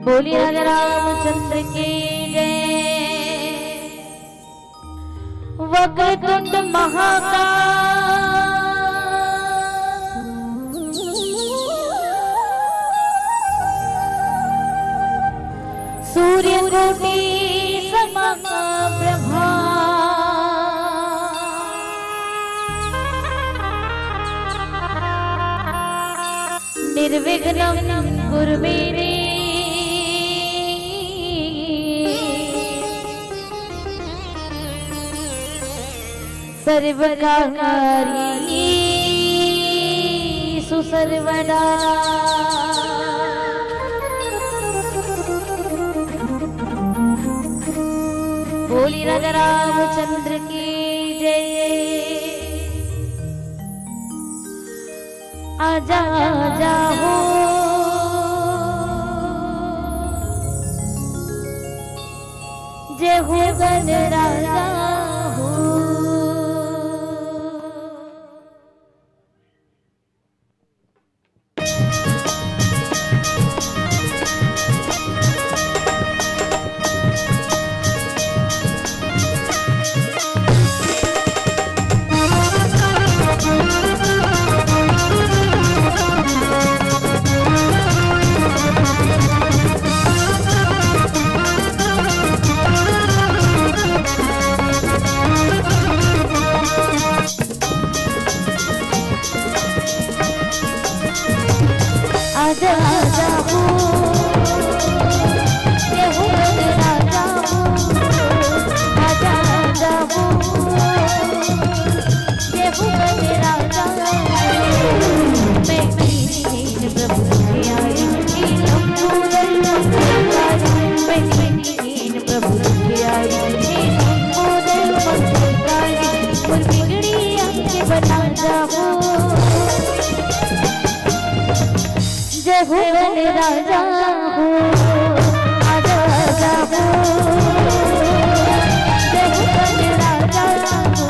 बोली राजा रामचंद्र की जय। वक्रतुंड महाकाल सूर्यकोटि समप्रभा निर्विघ्नं कुरु मे देव। सर्वकार्येषु सर्वदा बोली राजा रामचंद्र की जय। आजा आजा हो जय हो गण राजा हो। आजा आजा हो जय हो गण राजा हो। आजा आजा हो जय हो गण राजा हो। मैं दीन प्रभु के आई लंबोदर मंगलकारी। मैं दीन प्रभु के आई लंबोदर मंगलकारी। और बिगड़ी आंखें बना जाओ जय हो गण राजा हो। आजा आजा हो जय हो गण राजा हो।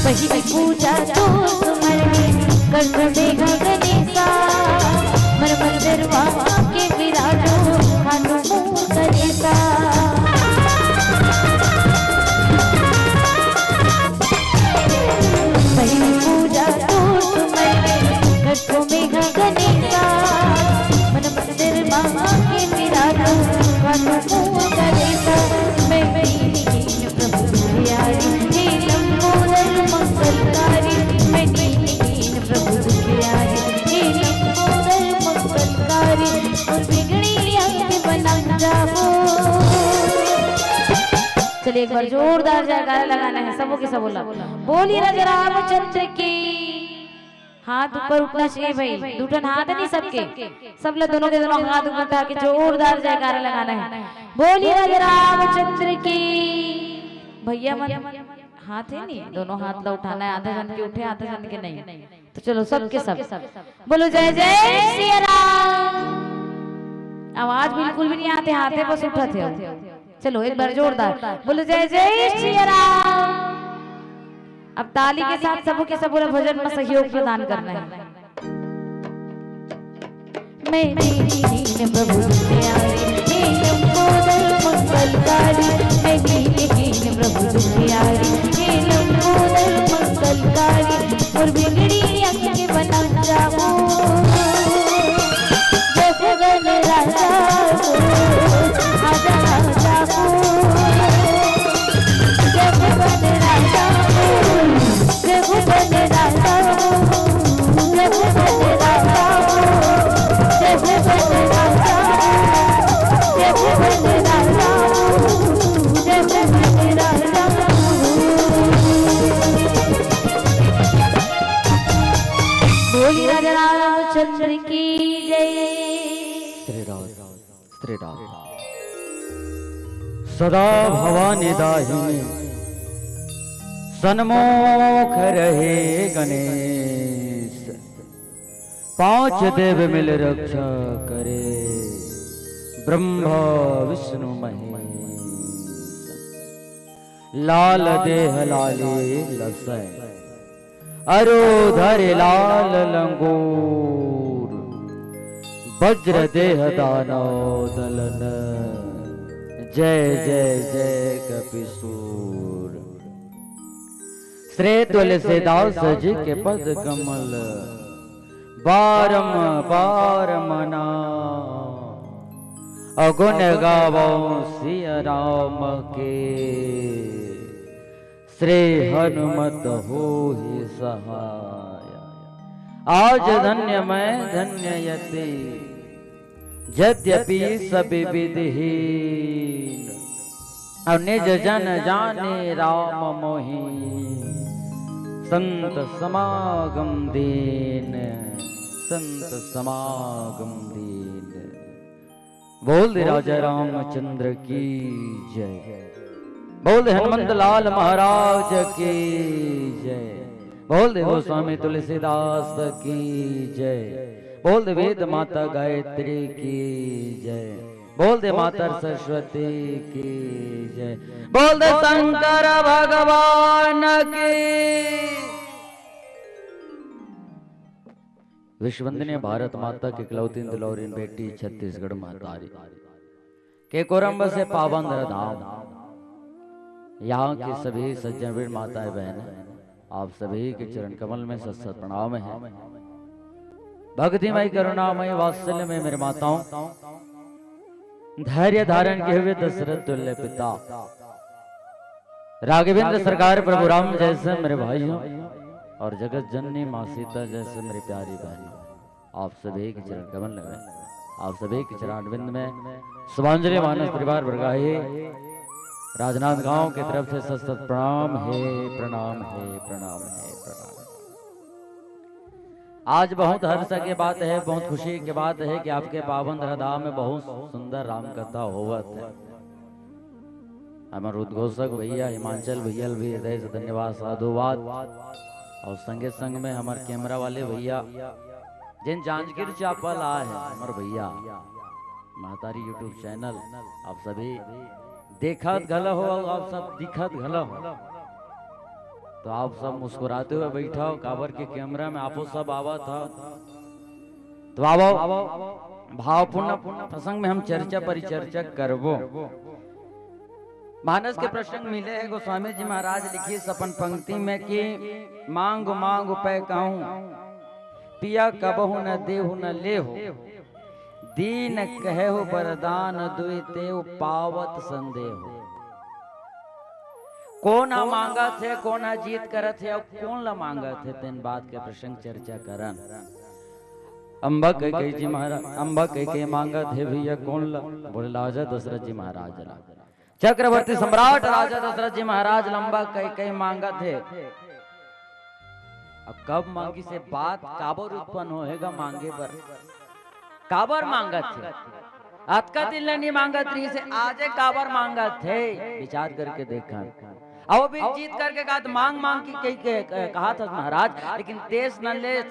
पहली पूजा तो तुमर कर देगा गणेशा। मर मंदिर के विराजो हाथों मुँह गणेशा। पहली पूजा तो तुमर कर देगा गणेशा। मर मंदिर के विराजो हाथों मुँह गणेशा। मैं दीन प्रभु के आई लंबोदर मंगलकारी। मैं दीन प्रभु के आई लंबोदर मंगलकारी। और बिगड़ी आंखें बना जाओ। चलिए एक बार जोरदार जयकारा लगाना है सबों के सब बोला बोली राजा रामचंद्र की। हाथ ऊपर उठना चाहिए भाई। दूठन हाथ है नहीं सबके सब लोग दोनों के दोनों हाथ ऊपर उठा के जोरदार जयकारा लगाना है। बोली राजा रामचंद्र की। भैया मन हाथ है नहीं दोनों हाथ ला उठाना है। आधा जन के उठे आधा जन के नहीं। तो चलो सबके सब बोलो जय जय सिया राम। आवाज बिल्कुल भी नहीं आते हाथे बस उठाते हो। चलो एक बार जोरदार बोलो जय जय सिया राम। अब ताली के साथ सबों के सब बोला भजन में सहयोग प्रदान करना है। मैं दीन प्रभु के आई लंबोदर मंगलकारी। मैं दीन प्रभु के आई लंबोदर मंगलकारी। और बिगड़ी आंखें बना जाओ जय हो गण राजा हो। आजा आजा हो जय हो गण राजा हो। जय हो गण राजा हो। जय हो गण राजा हो। जय हो गण राजा हो। जय हो गण राजा सदा भवानी दाहिनी सन्मुख रहे गणेश, पांच देव मिल रक्षा करे, ब्रह्मा विष्णु महेश। लाल देह लाले लसै, अरोधर लाल लंगूर, वज्र देह दानव दलन, जय जय जय कपिसूर। श्री तुलसीदास जी के पद कमल, बारंबार मना, अगुण गावो सिया राम के, श्री हनुमत होहि सहाय। आज धन्य मैं धन्य यति, यद्यपि सभी विधिहीन, और निज जन जाने राम मोहि, संत समागम दीन, संत समागम दीन। बोल दे राजा रामचंद्र की जय, बोल दे हनुमंत लाल महाराज की जय, बोल दे गोस्वामी तुलसीदास की जय, बोल दे वेद माता गायत्री की जय, बोल दे माता सरस्वती की जय, बोल दे शंकर भगवान की। विश्ववंदनीय भारत माता की इकलौती दुलौरीन बेटी छत्तीसगढ़ महतारी के कोरंब से पावन धाम, यहाँ की सभी सज्जन वीर माताएं बहनें, आप सभी के चरण कमल में सत सत प्रणाम है। भक्तिमय करुणामय वात्सल्य में मेरे माताओं, धैर्य धारण किए हुए दशरथ तुल्य पिता राघवेंद्र सरकार प्रभु राम जैसे मेरे भाइयों, और जगत जननी माँ सीता जैसे मेरी प्यारी बहनों, आप सभी के चरण कमल में, आप सभी के चरणारविंद में शुभांजलि मानस परिवार वर्गाही राजनांद गांव की तरफ से सत सत प्रणाम है, प्रणाम है, प्रणाम है, प्रणाम। आज बहुत हर्ष की बात है, बहुत खुशी की बात है कि आपके पावन धाम में बहुत सुंदर राम कथा होवत है। हमारे उद्घोषक भैया हिमांचल भैया भी हृदय से धन्यवाद साधुवाद, और संगे संग में हमारे कैमरा वाले भैया जिन जांजगीर चापल आए हैं, हमारे भैया महतारी यूट्यूब चैनल, आप सभी देखत घल हो, आप सब दिखत घल हो, तो आप सब मुस्कुराते हुए बैठा हो, काबर के कैमरा में आपो सब आवा था। तो आवो भावपूर्ण प्रसंग में हम चर्चा परिचर्चा करबो। मानस के प्रसंग मिले हैं गोस्वामी जी महाराज लिखिए सपन पंक्ति में कि मांग मांग पै कहूं, पिया कबहु न देहु न लेहु, दीन कहो वरदान दुई तेव पावत संदेह। कौन मांगा थे, कौन जीत करत है, और कौन ला मांगा थे, तीन बात के प्रसंग चर्चा करन। अम्बा कई जी महाराज, अम्बा कई मांगा थे भैया कौन ला, बोले राजा दशरथ जी महाराज ला। चक्रवर्ती सम्राट राजा दशरथ जी महाराज लंबा कई मांगा थे। अब कब मांगी से बात काबर उत्पन्न होएगा, मांगे पर काबर मांगा थे, अतका दिल ने नहीं मांगा थी से आजे काबर मांगा थे, विचार करके देखा। अब भी जीत करके कहा तो मांग मांग की कहा था महाराज, लेकिन देश न ले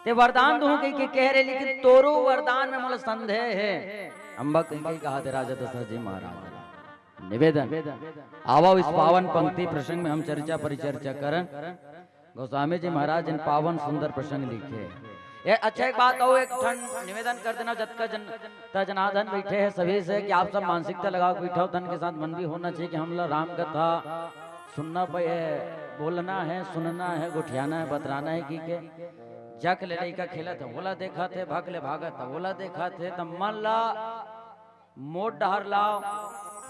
ते वरदान दूं कह रहे, लेकिन तोरो वरदान में मुझे संदेह है। अम्बा कहीं कहा थे राजा दशरथ जी महाराज। निवेदन आओ इस पावन पंक्ति प्रसंग में हम चर्चा परिचर्चा करन। गोस्वामी जी महाराज इन पावन सुंदर प्रसंग लिखे। ये अच्छा एक बात हो, एक निवेदन कर देना जतका जनार्दन बैठे हैं सभी से कि आप सब मानसिकता लगा के बैठो, धन के साथ मन भी होना चाहिए कि हम लोग राम कथा सुनना पे बोलना है, सुनना है, गुठियाना है, बतराना है कि के जक ले लड़का खेला था बोला देखा थे, भाग ले भागा था बोला देखा थे, तो मन ला मोट डहर लाओ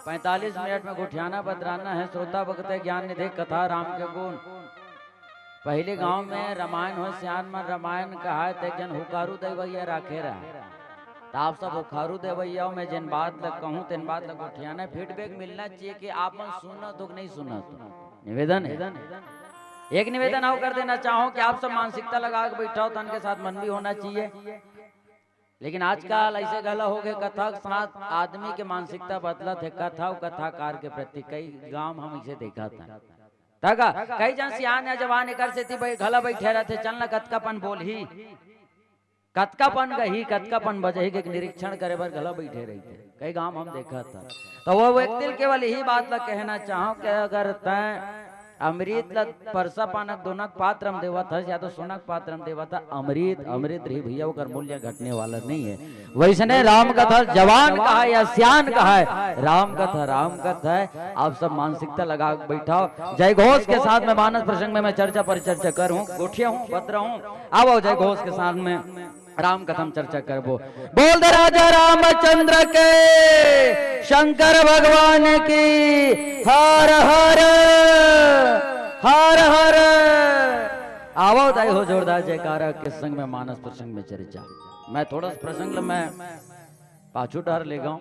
45 मिनट में गुठियाना बतराना है, श्रोता भगत ज्ञान निधि कथा राम के गुण। पहले गांव में रामायण हो, सियान में रामायण कहा थे जन हुकारू देवैया राखे रहा, तो आप सब हुकारू देवैया में जिन बात लग कहूँ तीन बात लग उठियाना फीडबैक मिलना चाहिए कि आप सुना तो नहीं सुना तो। निवेदन है, एक निवेदन और कर देना चाहो कि आप सब मानसिकता लगा के बैठा हो, तन के साथ मन भी होना चाहिए लेकिन आजकल ऐसे गला हो गए कथा के साथ आदमी के मानसिकता बदलत है, कथा और कथाकार के प्रति कई गांव हम इसे देखा था तगा कई जन सियान या जवान कर से थी भाई घला बैठे रहते चल न कतकापन बोल ही कतकापन गही कतकापन बजही के निरीक्षण करे बर गला बैठे रहते कई गांव हम देखा था। तो वो व्यक्ति केवल यही बात ला कहना चाहो कि अगर तय अमृत ला परसा पानक दोनक पात्रम देवत है या तो सोनक पात्रम देवत है अमृत अमृत रही भैया वो मूल्य घटने वाला नहीं है। वैसने राम कथा जवान कहा है या सियान कहा है, राम कथा है। आप सब मानसिकता लगा बैठाओ। जय घोष के साथ में मानस प्रसंग में मैं चर्चा पर चर्चा करूं गोठिया हूं बत्र हूं आओ जय घोष के साथ में राम कथम चर्चा करबो। बोल दे राजा रामचंद्र के शंकर भगवान की हर हर हर हर। आवो दाई हो जोरदार जयकारा के संग में मानस प्रसंग में चर्चा। मैं थोड़ा सा प्रसंग मैं पाछू डर ले गाऊं।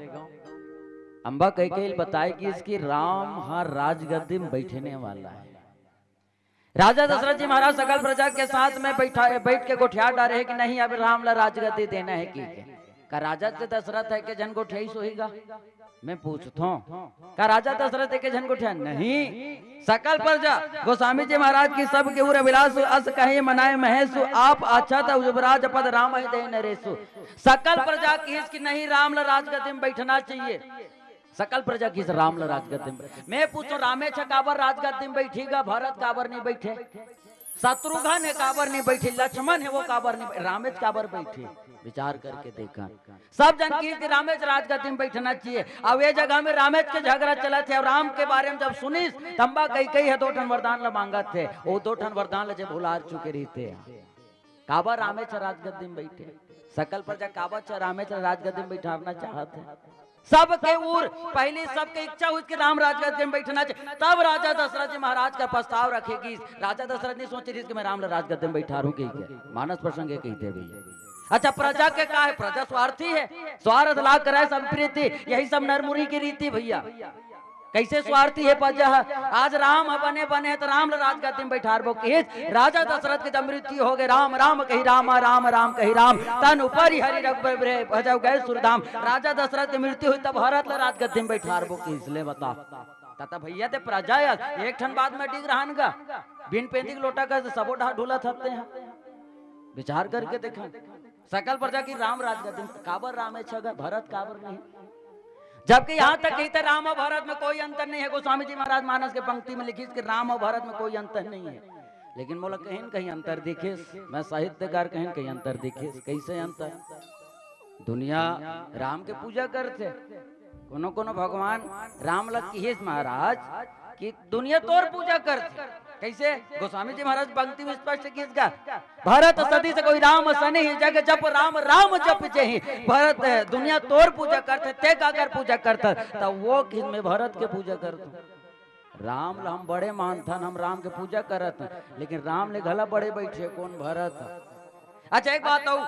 अंबा कई बताए कि इसकी राम हर राजगद्दी में बैठने वाला है। राजा दशरथ जी महाराज सकल प्रजा के साथ में बैठ के गोठिया डारे है कि नहीं अब राम ला राजगद्दी देना है कि का राजा से दशरथ है कि जन गोठिया सोएगा। मैं पूछता हूँ का राजा दशरथ है कि जन गोठिया नहीं सकल प्रजा गोस्वामी जी महाराज की सब के उर अभिलाष अस कहे मनाए महेशु आप अच्छा था युवराज पद राम ही दे नरेशु। सकल प्रजा की इसकी नहीं राम ला राजगद्दी में बैठना चाहिए। सकल प्रजा की राम ला राजगद्दी में मैं पूछू रामे काबर राजगद्दी में बैठेगा भरत काबर नहीं बैठे शत्रुघ्न है काबर नहीं बैठे लक्ष्मण है वो काबर नहीं रामेश काबर बैठे। विचार करके देखा सब जन की रामेश राजगद्दी में बैठना चाहिए। अब ये जगह में रामेश के झगड़ा चला थे और राम के बारे में जब सुनी तंबा कई है 2 ठन वरदान ला मांगा थे वो 2 ठन वरदान ला जब भुला चुके रहते काबर रामेश राजगद्दी में बैठे। सकल प्रजा काबर रामेश राजगद्दी में बैठाना चाहते सबके उर पहले सबके इच्छा हुई कि राम राजगद्दी में बैठना चाहिए। तब राजा दशरथ जी महाराज का प्रस्ताव रखेगी। राजा दशरथ नहीं सोच रही कि मैं राम राजगद्दी में बैठा रू कही मानस प्रसंग है कहते भैया। अच्छा प्रजा के का है प्रजा स्वार्थी है स्वार्थ लाभ कराए सब प्रीति यही सब नरमुरी की रीति भैया। कैसे स्वार्थी है प्रजा आज राम बने बने तो राम राजगद्दी में बैठा बो राजा दशरथ के जब मृत्यु हो गए राम राम कही राम राम राम कही राम तन ऊपर ही हरि रघुबर गए सुरधाम। राजा दशरथ की मृत्यु हुई तब भरत राजगद्दी में बैठा बो इसलिए बता तथा भैया ते प्रजा एक ठन बाद में डिग रहा का बिन पेंदी लोटा का सबो ढूला थकते हैं। विचार करके देखा सकल प्रजा की राम राजगद्दी काबर राम है भरत काबर नहीं जबकि यहाँ तक कहते राम और भरत में कोई अंतर नहीं है। गोस्वामी जी महाराज मानस के पंक्ति में लिखी कि राम और भरत में कोई अंतर नहीं है। लेकिन मोला कहीं कहीं अंतर दिखे मैं साहित्यकार कहीं कहीं अंतर दिखे कैसे अंतर दुनिया राम के पूजा करते कोनो कोनो भगवान राम लग की महाराज की दुनिया तोर पूजा करते कैसे गोस्वामी जी महाराज पंक्ति में स्पष्ट किसका भरत सदी से कोई राम सने जग जप राम राम जप जही भरत दुनिया तोर पूजा करते ते काकर पूजा करता तो वो किस में भरत के पूजा करते राम ला हम बड़े मानथन हम राम के पूजा करत लेकिन राम ले घला बड़े बैठे कौन भरत। अच्छा एक बात हो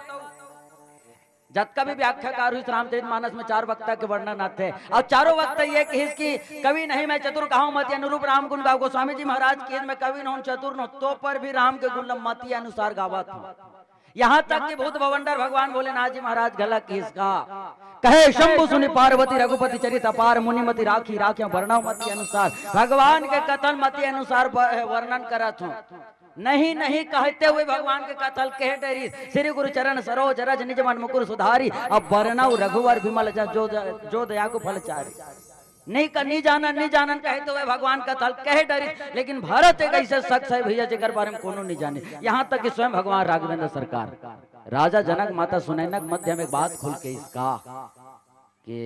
जत भी व्याख्याकार हुई रामचरितमानस में 4 वक्ता के वर्णन आते हैं और चारों वक्ता ये कि इसकी कवि नहीं मैं चतुर कहूं मति अनुरूप राम गुण गाओ। गोस्वामी जी महाराज की मैं कवि न चतुर न तो पर भी राम के गुण मति अनुसार गावत हूं। यहाँ तक कि भूत भवंडर भगवान भोलेनाथ जी महाराज गला किसका कहे शंभु सुनि पार्वती रघुपति चरित अपार मुनिमति राखी राखिया वर्णव मति अनुसार भगवान के कथन मति अनुसार वर्णन करत हूं। नहीं नहीं कहते हुए भगवान के कथल कह डरी श्री गुरु चरण सरोज रज निज मन मुकुर सुधारी अब वर्णव रघुवर विमल जो दया को फल चारी नहीं जानन कहते हुए भगवान का तल कह डरी। लेकिन भारत एक ऐसे शख्स है भैया जेकर बारे में कोनो नहीं जाने यहाँ तक कि स्वयं भगवान राघवेंद्र सरकार राजा जनक माता सुनैनक मध्य में बात खुल के इसका कि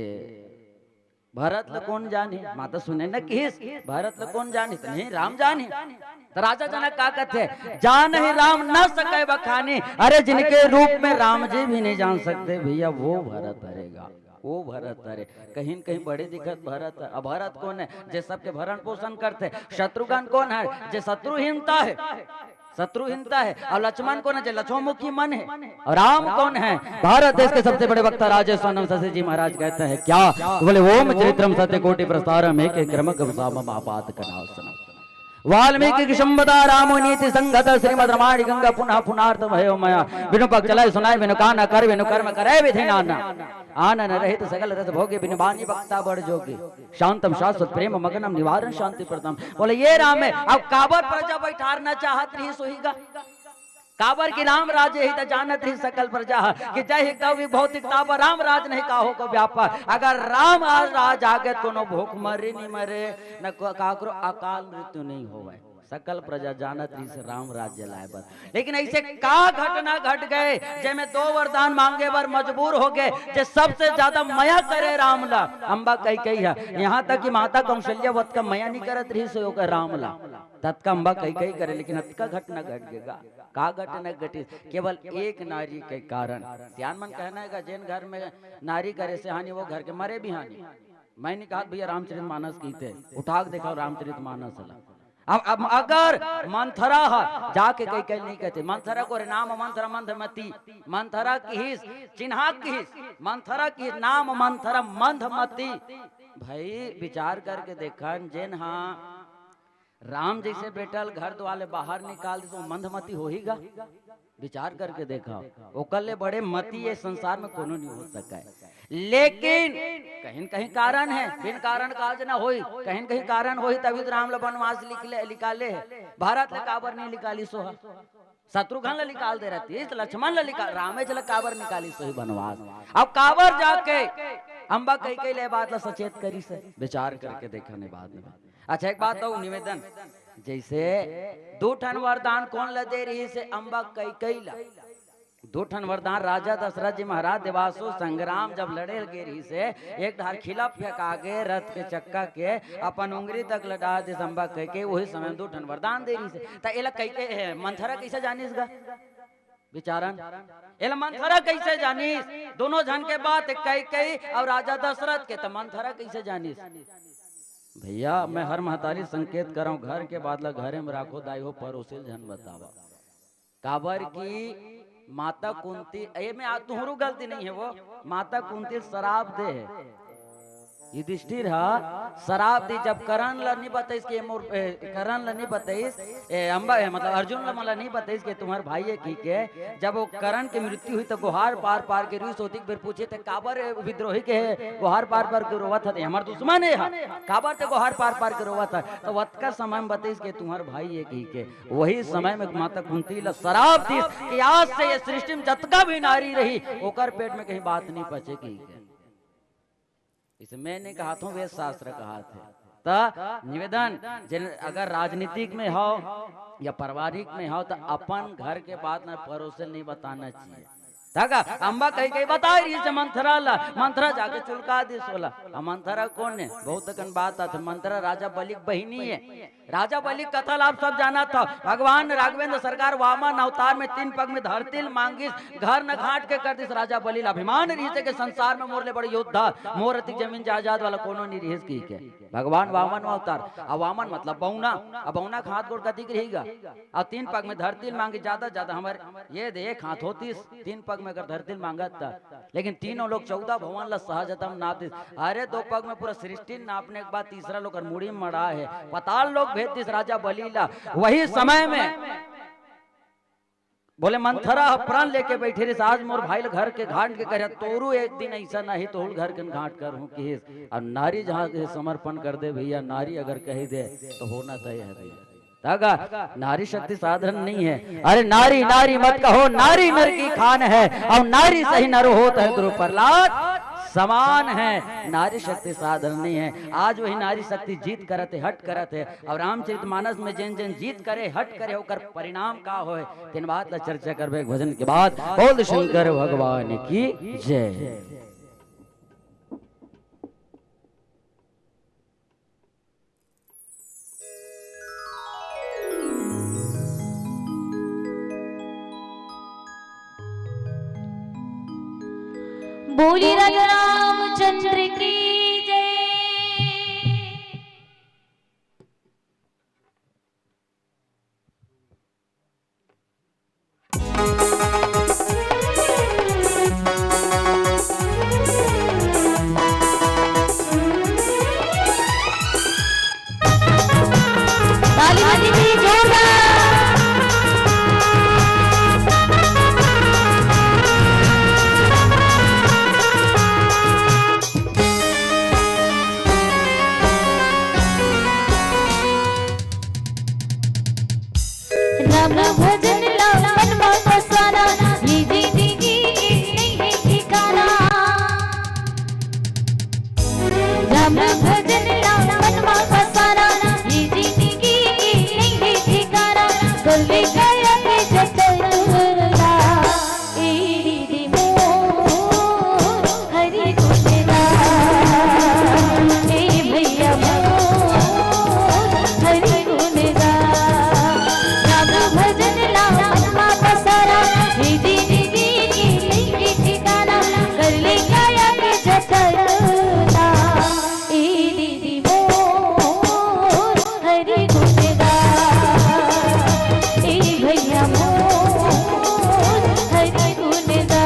भरत ल कौन जाने माता सुनैनक किस भरत ल कौन जाने तो नहीं राम जाने तो राजा जनक का कहते जान ही राम न सके बखाने अरे जिनके रूप में राम जी भी नहीं जान सकते भैया वो भरत हरेगा वो भरत हरे कहीं कहीं बड़े दिक्कत भरत है। अब भरत कौन है जे सबके भरण पोषण करते शत्रुघ्न कौन है जे शत्रुहीनता है और लक्ष्मण कौन है जो लक्ष्मणमुखी मन है और राम कौन है भारत देश के सबसे बड़े वक्ता राजेश्वरम शशि जी महाराज कहते हैं क्या बोले ओम चरित्रम सत्य कोटि प्रसारम एक क्रमक आपात कनावसनम वाल्मीकि की संबदा रामो नीति संगत श्रीमद रामायण गंगा पुनः पुनार्थ भयो मया बिनु पग चलाय सुनाय बिनु काना कर बिनु कर्म करे विधि नाना आनन रहित सकल रस भोगे बिनु बानी बक्ता बड़ जोगी शांतम शाश्वत प्रेम मगनम निवारण शांति प्रदम। बोले ये राम है। अब काबर प्रजा बैठारना चाहत रही सोहीगा काबर की राम राज ही तो जानत ही सकल प्रजा कि जय ही कवि भौतिकता पर राम राज नहीं काहो को व्यापार। अगर राम आज राज आगे तो न भूख मरे नहीं मरे न काकरो अकाल मृत्यु नहीं होवे। सकल प्रजा जानत ही से राम राज्य लाए बस। लेकिन ऐसे का घटना घट गए जैमे 2 वरदान मांगे बर मजबूर हो गए जे सबसे ज्यादा मया करे रामला अम्बा कही है। यहाँ तक कि माता कौशल्या वत का मया नहीं करत रही से रामला तत्का अम्बा कही करे। लेकिन अतका घटना घट गएगा का घटना घटी केवल एक नारी के कारण। सियान मन कहना है जिन घर में नारी करे से हानि वो घर के मरे भी हानि। मैंने कहा भैया रामचरित मानस की थे उठा के देखा रामचरित मानस अब अगर मंथरा जाके कई नहीं कहते मंथरा को नाम मंथरा मंथमती मंथरा की चिन्हा की मंथरा की नाम मंथरा मंथमती। भाई विचार करके देखा जिन हाँ राम जैसे बेटल घर द्वाले बाहर निकाल दे तो मंदमती हो हीगा। विचार करके देखा ओकले बड़े मती ये संसार में कोनो नहीं हो सका है। लेकिन कहीं कहीं कारण है बिन कारण काज ना होई कहीं कहीं कारण होई तभी तो राम वनवास निकाले है। भारत ले काबर नहीं निकाली सोहा शत्रुघ्न ले निकाल दे रहती लक्ष्मण ले निकाल रामे चला काबर निकाली सोही वनवास। अब काबर जाके अम्बा कई ले बात ला सचेत करी से विचार करके देखने बाद में। अच्छा एक बात तो निवेदन जैसे 2 ठन वरदान कौन ला दे रही से अम्बा कई ला 2 ठन वरदान राजा दशरथ जी महाराज देवासु संग्राम जब लड़े गे रही से एक धार खिला फेंका के रथ के चक्का के अपन उंगली तक लड़ा दे अम्बा कही वही समय 2 ठन वरदान दे रही से त एला कई मंथरा कैसे जानिस गा विचारन एला मंथरा कैसे जानिस दोनों जन के बात कई और राजा दशरथ के त मंथरा कैसे जानिस। भैया मैं हर महतारी संकेत कर रहा हूँ घर के बादला घरे में राखो दाई हो परोसिल जन बतावा काबर की माता कुंती ये में तुहरु गलती नहीं है वो माता कुंती शराब दे है युधिष्ठिर शराब दी जब करण ला नहीं बताइस के करण ला नहीं बताइस अम्बा है मतलब अर्जुन ला मला नहीं बताइस के तुम्हारे भाई है की के जब वो करण की मृत्यु हुई तो गुहार पार पार के रूस होती फिर पूछे थे काबर विद्रोही के है गुहार पार पार के रोवा था हमारे दुश्मन है काबर थे गुहार पार पार के रोवा था तो वत का समय में बताइस के तुम्हारे भाई है की के वही समय में माता कुंती ला शराब दी कि आज से ये सृष्टि में जतका भी नारी रही ओकर पेट में कहीं बात नहीं पचे की इसे मैंने कहा था वेद शास्त्र कहा थे निवेदन अगर राजनीतिक में हो या पारिवारिक में हो तो अपन घर के बात ना पड़ोसन नहीं बताना चाहिए। ताका अम्बा कही बता रही है मंथरा ला मंथरा जाके चुलका दी सोला मंथरा कौन है बहुत कन बात आते मंथरा राजा बलि बहिनी है। राजा बलि कथा आप सब जाना था भगवान राघवेंद्र सरकार वामन अवतार में 3 पग में धरती मांगिस घर न घाट के कर दिस राजा बलि अभिमान रही के संसार में मोरले बड़े योद्धा मोर अति जमीन जायदाद वाला कोनो नहीं रही की के भगवान वामन अवतार अब वामन मतलब बौना अब बौना हाथ गोड़ का दिख रहेगा और 3 पग में धरती मांगी ज्यादा ज्यादा हमारे ये देख हाथ होती 3 पग में अगर धरती मांगत था लेकिन तीनों लोग 14 भवन ला सहजतम नाप अरे 2 पग में पूरा सृष्टि नापने के बाद तीसरा लोग मुड़ी मड़ा है पताल लोग भेज दिस राजा बलीला। वही समय में बोले मंथरा प्राण लेके बैठे रे आज मोर भाई घर के घाट के करे तोरू एक दिन ऐसा नहीं तो घर के घाट कर हूँ कि और नारी जहाँ समर्पण कर दे भैया नारी अगर कही दे तो होना तय है भैया तागा नारी शक्ति साधारण नहीं है। अरे नारी नारी मत कहो नारी नर की खान है और नारी सही नर होता है गुरु प्रहलाद समान है नारी शक्ति साधारण नहीं है। आज वही नारी शक्ति जीत करते हट करते और रामचरित मानस में जिन जिन जीत करे हट करे होकर परिणाम का होए तीन बात ला चर्चा करबे भजन के बाद बोल शंकर भगवान की जय। बोली राजा रामचंद्र की जय। ताली राम भजन राम मनवा पसारा, ये जिंदगी की नहीं ठिकाना, कर ले गया के जतरा, एड़ी दी मोर हरि गुणगा, ए भैया मोर हरि गुणगा, राम भजन राम मनवा पसारा, ये जिंदगी की नहीं ठिकाना, कर ले गया के जतरा, एड़ी दी मोर हरि गुणगा, ए भैया मोर हरि गुणगा।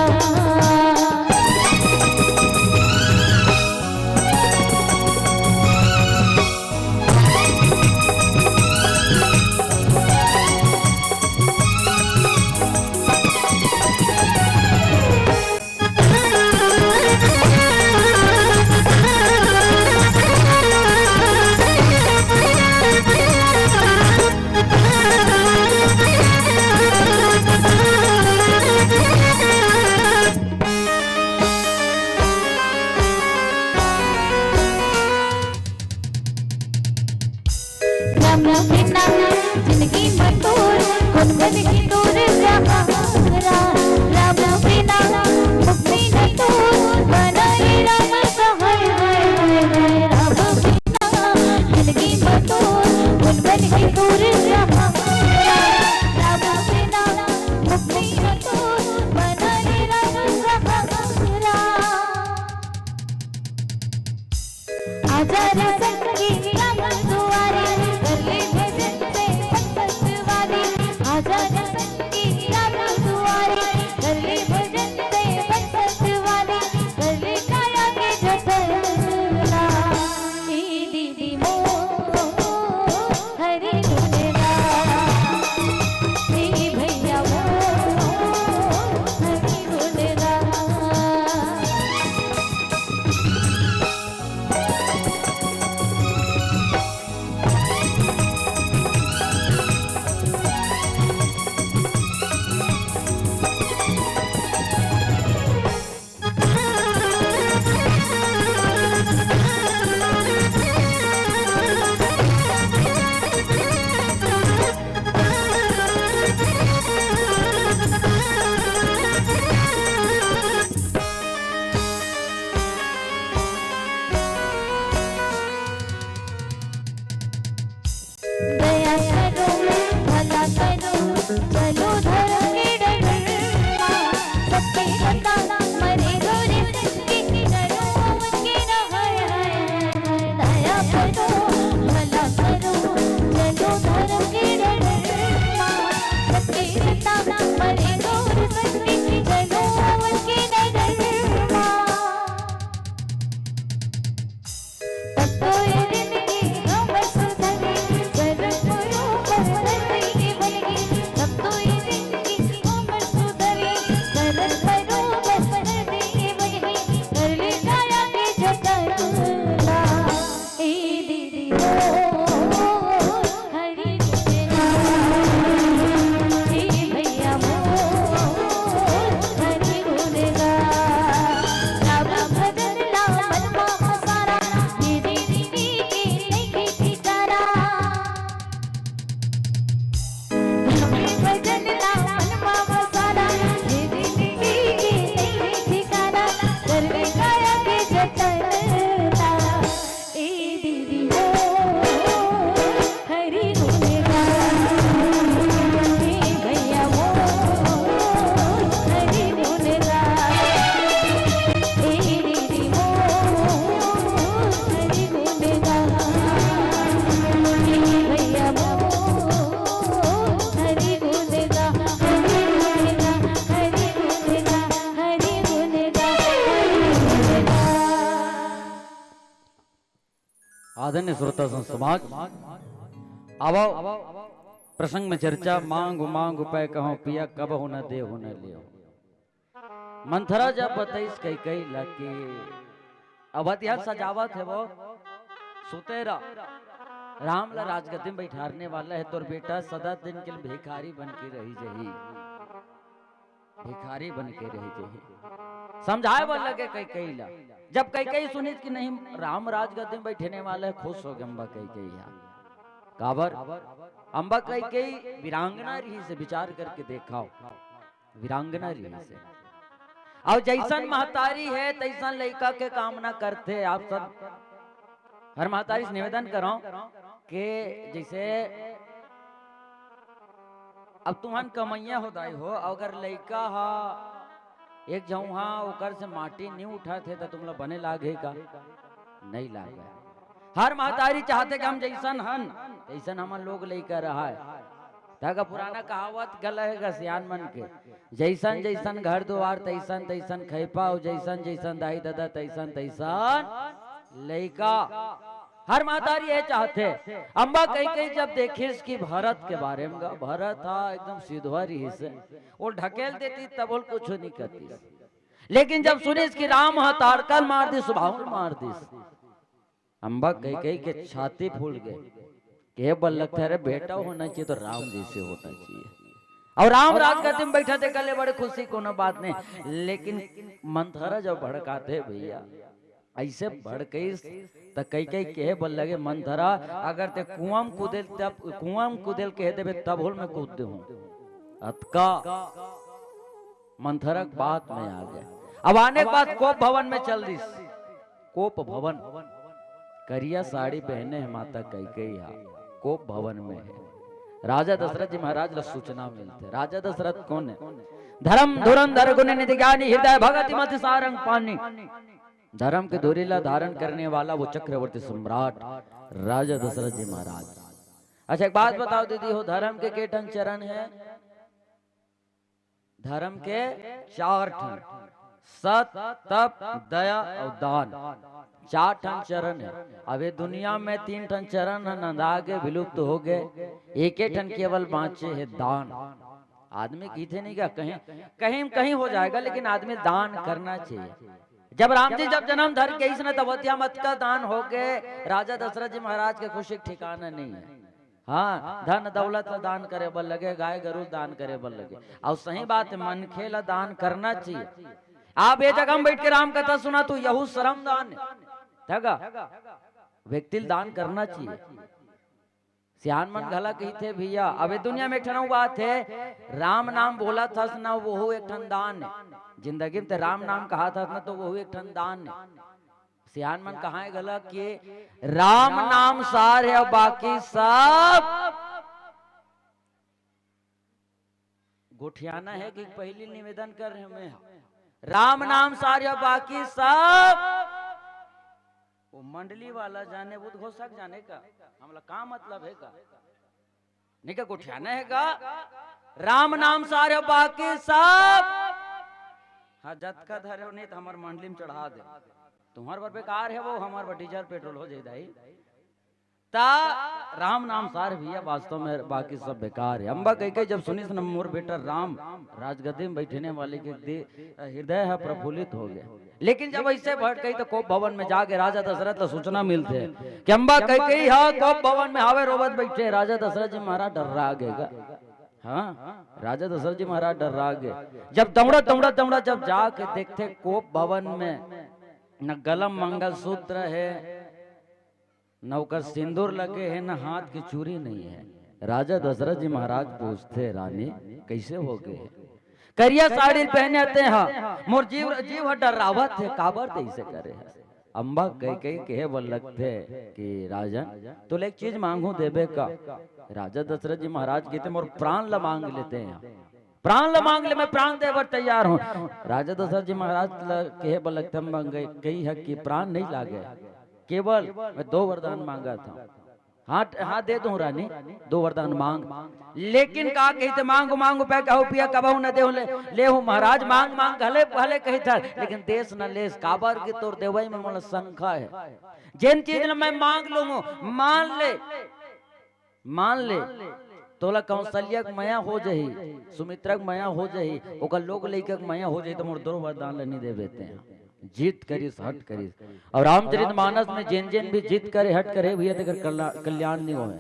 राम बिना जिंदगी मटोर गुनगुन की तोर जहारा, राम बिना मुक्ति न तोर बनाए राम सहाय, राम बिना जिंदगी मटोर गुनगुन की तोर जहारा, राम बिना मुक्ति न तोर बनाए राम सहारा, आजा रे संगी राम दुआरे, कर ले भजन से भक्तवादी, आजा रे संगी राम दुआरे, कर ले भजन से भक्तवादी, कर ले काया के जतरा, ए दीदी मोर हरि गुणगा, ए भैया मोर हरि गुणगा। दया करो भला करो चलो धर्म के डरमा, सबके बता मरे गोरे जिंदगी करो उनके न हाय, दया करो भला करो चलो धर्म के डरमा, सबके बता मरे गोरे जिंदगी करो उनके न डरमा, तब तो ये जिंदगी हम सुधरे, जरूर करो बदलती बनेगी, तब तो ये जिंदगी हम सुधरे, जरूर करो बदलती बनेगी, कर ले काया के जतरा, ए दीदी मोर हरि गुणगा, ए भैया मोर हरि गुणगा, राम भजन राम मनवा पसारा, ये जिंदगी की नहीं ठिकाना, राम भजन राम मनवा पसारा, ये जिंदगी की नहीं ठिकाना, कर ले काया के जतरा, ए दीदी मोर हरि गुणगा, ए भैया मोर हरि गुणगा, ए दीदी मोर हरि गुणगा, ए भैया मोर हरि गुणगा, हरि गुणगा, हरि गुणगा, हरि गुणगा, हरि गुणगा। आदरणीय श्रोता समाज, आओ प्रसंग में चर्चा, मांग मांग उपाय कहो पिया, कब हो न दे हो न लियो। मंथरा जब बताइस कई कई लाके अवतिया सजावत है वो सुतेरा, राम ला राजगद्दी में बैठारने वाला है, तोर बेटा सदा दिन के लिए भिखारी बन के रही जही, भिखारी बन के रही जही। समझाए बोल लगे कई ला। जब कई सुनी कि नहीं राम राज गद्दी में बैठने वाले खुश हो गए अम्बा कई काबर अम्बा कई वीरांगना रही से विचार करके देखाओ, वीरांगना रही से और जैसन महतारी है तैसन लड़का के कामना करते। आप सब हर महतारी से निवेदन करो कि जैसे अब तुम्हान कमैया हो दाई हो, अगर लड़का हा एक जाऊँ हाँ ओकर से माटी नहीं उठा थे तो तुम लोग बने लागेगा नहीं लागे। हर महतारी चाहते कि हम जैसन हन तैसन हम लोग लेकर रहा है। ताका पुराना कहावत गल है सियान मन के, जैसन जैसन घर द्वार तैसन तैसन खैपा और जैसन जैसन दाई दादा तैसन तैसन लइका। हर महतारी ये चाहते। अम्बा कई जब देखी इसकी भरत के बारे में, भरत था एकदम सीधा रही से वो ढकेल देती तब वो कुछ नहीं करती, लेकिन जब सुनी इसकी राम तारकल मार दी सुभाव मार दी। अम्बा कई के छाती फूल गए के बल लगता है बेटा होना चाहिए तो राम जैसे होना चाहिए। और राम राज गद्दी में बैठा थे कले बड़े खुशी कोनो बात नहीं, लेकिन मंथरा जब भड़काते भैया ऐसे भड़कई तो कई कहे बल लगे मंथरा अगर ते कुआं कूदेल तब कुआं कूदेल कह देवे तब होल में कूदते हूँ अतका मंथरा बात में आ गया। अब आने के बाद कोप भवन में चल दी। कोप भवन करिया साड़ी पहने है माता कई कोप भवन में है। राजा दशरथ जी महाराज ला सूचना मिलते। राजा दशरथ कौन है? धर्म धुरंधर गुण निधि ज्ञानी हृदय भगति मति सारंग पानी। धर्म के धुरीला धारण करने वाला वो चक्रवर्ती सम्राट राजा दशरथ जी महाराज। अच्छा एक बात बताओ दीदी हो, धर्म के केठन चरण है? धर्म के 4 ठन, सत तप दया और दान, 4 ठन चरण है। अब ये दुनिया में 3 ठन चरण है नंदागे विलुप्त हो गए, एक ठन केवल बाँचे है दान। आदमी की थे नहीं क्या कहीं हो जाएगा, लेकिन आदमी दान करना चाहिए। जब राम जी जब जन्म धर के इसने तवतिया मत का दान हो गए। राजा दशरथ जी महाराज के खुशी ठिकाना नहीं है। हाँ धन दौलत दान करे बल लगे, गाय गरु दान करे बल लगे, और सही बात है मन खेला दान करना चाहिए। आप ये जगह में बैठ के राम कथा सुना तो यहू श्रम दान व्यक्ति दान करना चाहिए। सियान मन गला कही थे भैया अब ये दुनिया में एक ठन बात है, राम नाम बोला था ना वो एक ठन दान है। जिंदगी में राम नाम कहा था ना तो वो एक ठन दान है। सियान मन कहा है गला कि राम नाम सार है बाकी सब गुठियाना है कि पहली निवेदन कर रहे मैं राम नाम सार है बाकी सब वो मंडली वाला जाने बुद्ध घोषक जाने का हमला का मतलब है का नहीं का गुठियाना है का राम नाम सार है बाकी सब। हाँ जत का धरे नहीं तो हमारे मंडली में चढ़ा दे, तुम्हारे पर बेकार है वो हमारे पर डीजल पेट्रोल हो जाए ता राम नाम सार भैया वास्तव में बाकी सब बेकार है। अम्बा कही जब सुनी सुन मोर बेटा राम राजगद्दी में बैठने वाले के हृदय है प्रफुल्लित हो गया। लेकिन जब ऐसे भट गई तो कोप भवन में जाके राजा दशरथ को सूचना मिलते कि अम्बा कही हाँ कोप भवन में हावे रोबत बैठे। राजा दशरथ जी महाराज डर्रा गएगा। हाँ राजा दशरथ जी महाराज डर्रा गए। जब दौड़ा जब जाके देखते कोप भवन में न गलम मंगल सूत्र है, न उकर सिंदूर लगे है, न हाथ की चूड़ी नहीं है। राजा दशरथ जी महाराज पूछते रानी कैसे हो गए? करिया साड़ी पहने आते हैं मोर जीव जीव डरावत है काबर तैसे करे है। अम्बा कई कहे बोल लगते कि राजन तो एक चीज मांगू देवे का। राजा दशरथ जी महाराज कहते मोर प्राण ला मांग लेते हैं, प्राण ला मांग ले मैं प्राण देवर तैयार हूँ। राजा दशरथ जी महाराज कहे बोल लगते कही है कि प्राण नहीं लागे, केवल मैं 2 वरदान मांगा था। हाँ दे दूं रानी 2 वरदान मांग। लेकिन का कहते मांगो मांगो पे कहू पिया कबहू न देहु ले हूं महाराज मांग मांग भले भले कही था, लेकिन देश न लेस काबर की तोर देवई में मन शंका है। जिन चीज मैं मांग लूंगा मान ले तोला कौशल्यक मया हो जही, सुमित्रक मया हो जही, ओकर लोग लेकर मया हो जही तो मोर 2 वरदान नहीं दे देते हैं। जीत करिस हट करिस। और रामचरितमानस में जिन जिन भी जीत करे हट करे भैया तेकर कल्याण नहीं होए।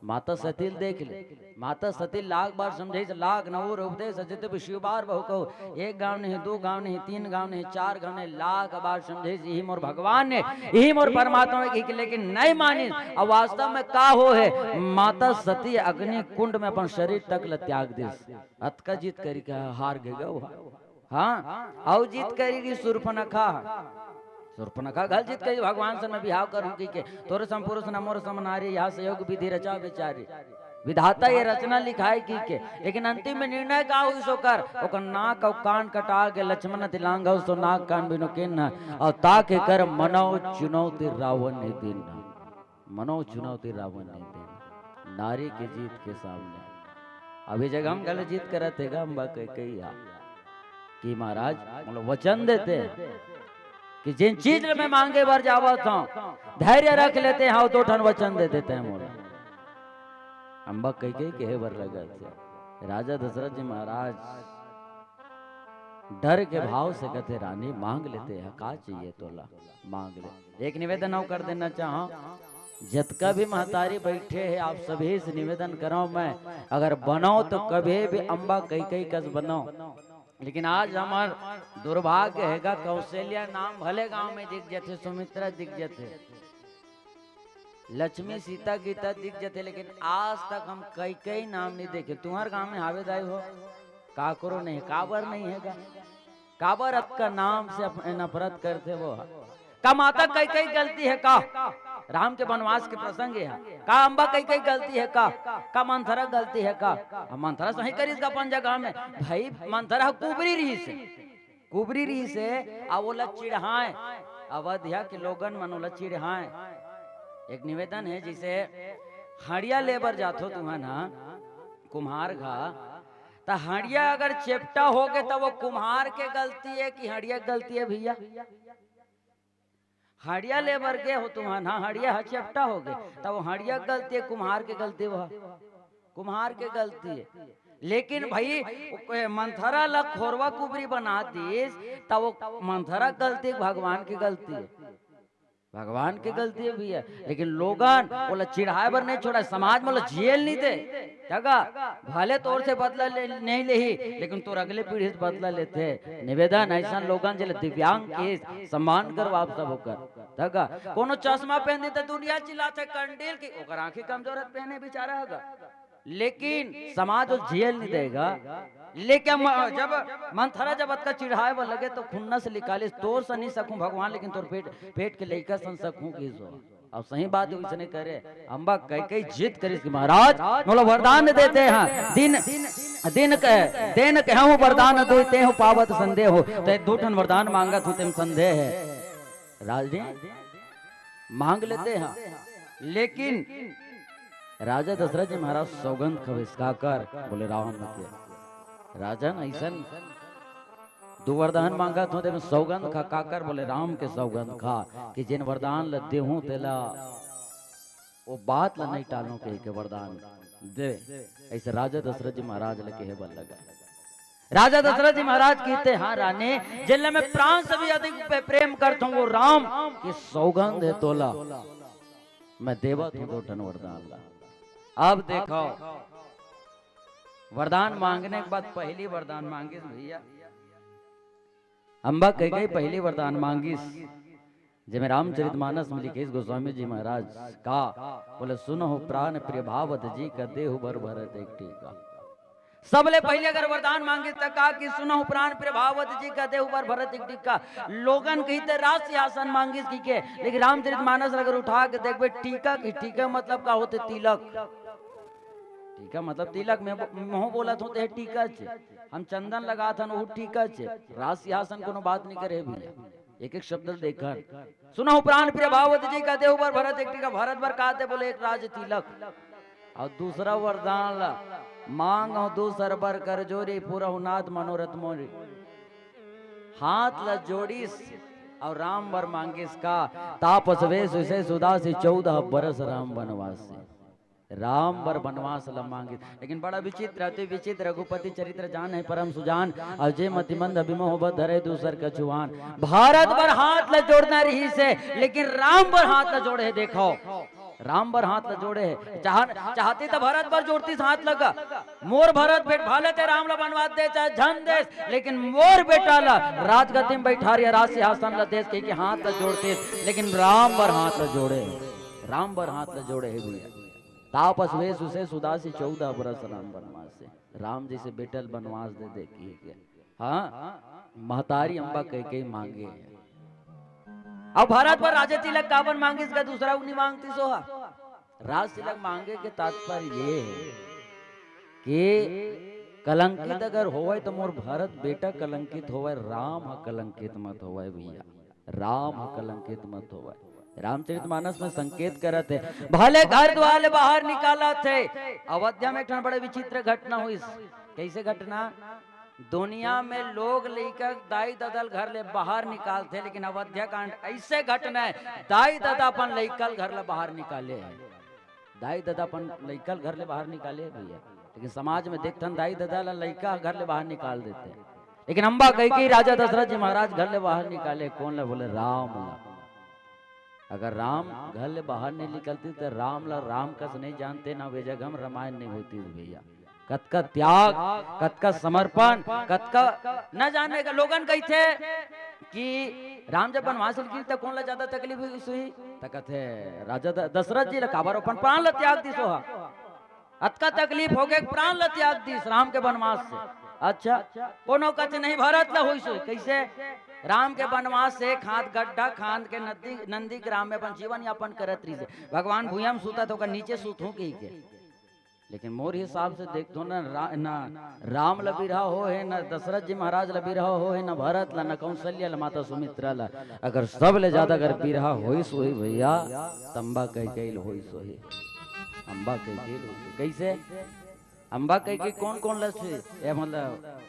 माता सतील देख ले, माता सती लाख बार समझे, लाख नवो उपदेश अजित शिव बार बहु कहो। एक गांव नहीं, दो गांव नहीं, तीन गांव नहीं, चार गांव नहीं, लाख बार समझे यही मोर भगवान ने, यही मोर परमात्मा की, लेकिन नहीं मानी। अब वास्तव में का हो है, माता सती अग्नि कुंड में अपन शरीर तक ल त्याग दे, अत का जीत करी का हार गएगा वो। हाँ और जीत करेगी सुर्पनखा, सुर्पनखा गल जीत करी भगवान से मैं बिहाव करूं की के तोरे सम पुरुष न मोर सम नारी, यहाँ सहयोग विधि रचा बेचारी। विधाता ये रचना लिखाई की के, लेकिन अंतिम में निर्णय का हुई सो कर, ओकर नाक और कान कटा के लक्ष्मण दिलांग सो नाक कान बिनो किन और ताके कर मनो चुनौती रावण ने दिन, मनो चुनौती रावण ने दिन। नारी की जीत के सामने अभी जगह हम गले जीत कर थे हम कही कि महाराज मतलब वचन देते कि जिन चीज में मांगे भर जावा था धैर्य रख लेते हैं, तो ठन वचन दे देते हैं मोरा। अम्बा कही कही कहे बर लगा थे राजा दशरथ जी महाराज डर के भाव से कहते रानी मांग लेते हैं, का चाहिए तोला मांग ले। एक निवेदन और कर देना चाहो, जतका भी महतारी बैठे हैं आप सभी से निवेदन करो, मैं अगर बनाओ तो कभी भी अम्बा कई कई कस बनाओ। लेकिन आज हमार दुर्भाग्य हैगा कौशल्या नाम भले गांव में दिख जाते, सुमित्रा दिख जाते, लक्ष्मी सीता गीता दिख जाते, लेकिन आज तक हम कई कई नाम नहीं देखे। तुम्हारे गांव में आवेदाई हो काकरो नहीं, काबर नहीं हैगा, काबर आपका नाम से नफरत करते वो का माता कई कई गलती है का, राम के वनवास के प्रसंग है का, अम्बा कई कई गलती है का मंथरा गलती है का, मंथरा सही करी इसका अपन जगह में भाई, मंथरा कुबरी रही से, कुबरी रही से अवोला चिढ़ाए अवधिया के लोगन मनोला चिढ़ाए। एक निवेदन है जिसे हड़िया लेबर जातो तुम्हारा ना कुम्हार घा, तो हड़िया अगर चेपटा हो गए तो वो कुम्हार के गलती है कि हड़िया गलती है भैया? हड़िया लेबर के हो तुम्हारा ना, हड़िया चेपटा हो गए तब वो हड़िया गलती है, कुम्हार के गलती वह कुम्हार के गलती है। लेकिन भाई मंथरा ला खोरवा कुबरी बना दीस तब वो मंथरा गलती भगवान की गलती है, भगवान की गलती है भैया। लेकिन लोगन बोला चिढ़ाए बर नहीं छोड़ा, समाज में झेल नहीं दे जगह, भले तौर से बदला नहीं ले ही, लेकिन तोर अगले पीढ़ी से बदला लेते। निवेदन ऐसा लोगन जले दिव्यांग के सम्मान करो आप सब होकर जगह, कोनो चश्मा पहन तो दुनिया चिल्लाते कंडील की, ओकर आंखें कमजोर पहने बेचारा होगा, लेकिन समाज झेल नहीं देगा। लेकिन जब मंथरा जब अतका चिढ़ाए वो लगे तो खुन्ना से निकाले, तोर से नहीं सकूं भगवान, लेकिन तोर पेट के लेकर सन सकूं की सो। अब सही बात उसने करे, अम्बा कई कई जीत करी महाराज मोला वरदान देते हैं, दिन दिन देन कहूं वरदान देते हो पावत संदेह हो, तो दो ठन वरदान मांगत हो तेम संदेह है। राजनी मांग लेते हैं, लेकिन राजा दशरथ जी महाराज सौगंध खविस्का कर बोले राम के राजन ऐसा दो वरदान मांगा तो सौगंध खा काकर बोले राम के सौगंध खा कि जिन वरदान ल देहूं तेला वो बात ला नहीं टालूं के वरदान दे। ऐसे राजा दशरथ जी महाराज ले के बल लगा। राजा दशरथ जी महाराज कहते हाँ रानी जिन में प्राण से भी अधिक प्रेम करता हूँ वो राम की सौगंध है तोला, मैं देवत हूँ दो टन वरदान ला। अब देखो वरदान मांगने के बाद पहली वरदान मांगी भैया, अम्बा कह गई पहली वरदान मांगी जब रामचरितमानस में लिखे गोस्वामी जी महाराज का बोले सुनो प्राण प्रिय भावत जी का देहु भर भरत एक टीका। सबले पहले अगर वरदान मांगे तो कहा कि सुनो प्राण प्रिय भावत जी का देहु भर भरत एक टीका। लोगन कहते राज सिंहासन मांगी की के, लेकिन रामचरितमानस अगर उठा के देखबे टीका की, टीका मतलब का होते तिलक, टीका मतलब तिलक में मोह बोला तो है टीका छे, हम चंदन लगा था वो टीका छे, राज सिंहासन कोनो बात नहीं करे भैया। एक एक शब्द देखा सुनो प्राण प्रिय भावत जी का देहु भर भरत एक टीका, भारत भर कहते बोले एक राज तिलक। और दूसरा वरदान ला मांग दूसर बर कर जोरी पूरा नाथ मनोरथ मोरी, हाथ ला जोड़ीस और राम वर मांगिस का तापस वेश से सुदासी 14 बरस राम वनवासी, राम वर वनवास ला मांगिस। लेकिन बड़ा विचित्र अति विचित्र रघुपति चरित्र जान है परम सुजान, अजय मतिमंद अभिमोह बद धरे दूसर कछुआन। भारत भर हाथ ला जोड़ना रही से, लेकिन राम पर हाथ ला जोड़े देखो, राम बर हाथ ल जोड़े है। चाहती तो भरत पर जोड़ती हाथ लगा, मोर भरत बेट भाले ते राम ला बनवाद दे चाहे झन देश, लेकिन मोर बेटा ला राजगद्दी में बैठा रिया, राज सिंहासन ला देश के हाथ ल जोड़ते, लेकिन राम बर हाथ ल जोड़े, राम बर हाथ ल जोड़े है भैया। तापस वेश उसे सुदासी 14 बरस राम बनवास से, राम जी से बेटल बनवास दे देखिए। हाँ महतारी अम्बा कई मांगे, अब भारत पर राजा तिलक कावन मांगे, इसका दूसरा नहीं मांगती सोहा। राज तिलक मांगे के तात्पर्य ये है कि कलंकित अगर होवे तो मोर भारत बेटा कलंकित होवे, राम हा कलंकित मत होवे भैया, राम हा कलंकित मत होवे। रामचरितमानस में संकेत करत है, भले घर द्वार बाहर निकाला थे। अयोध्या में एक बड़े विचित्र घटना हुई। कैसे घटना? दुनिया में लोग लेकर दाई ददल घर ले बाहर निकालते, लेकिन अयोध्या कांड ऐसे घटना है, दाई दादा अपन लेकल घर ले बाहर निकाले है, दाई दादा अपन लेकल घर ले बाहर निकाले भैया। लेकिन समाज में देखते दाई दादा लड़का घर ले बाहर निकाल देते, लेकिन अम्बा कई राजा दशरथ जी महाराज घर ले बाहर निकाले, कौन ले? बोले राम ला। अगर राम घर ले बाहर नहीं निकलती तो राम ला राम कस नहीं जानते ना, वे जगह रामायण नहीं होती भैया। कतका त्याग, कतका समर्पण, कतका न जाने का लोगन कही थे कि राम जब वनवास की तो कौन ला ज्यादा तकलीफ हुई? तकथे राजा दशरथ जी ला काबर अपन प्राण ला त्याग दी सोहा, अतका तकलीफ हो गए प्राण ला त्याग दी राम के वनवास से। अच्छा कोनो कहते नहीं भरत ला हुई सो, कैसे? राम के वनवास से खाद गड्ढा खान के नंदी ग्राम में अपन जीवन यापन करत रही से, भगवान भूया में सूता तो नीचे सूतों के। लेकिन मोर हिसाब से देख दो ना राम ला बिरहा हो है, ना दशरथ जी महाराज ला बिरहा हो है, ना भरत ला, ना कौशल्या ला, माता सुमित्रा ला। अगर सब ले ज्यादा अगर बिरहा होई सोई भैया, तंबा कई होई सोई, अम्बा कई कैसे? अम्बा कई कौन कौन लक्ष्य ये मतलब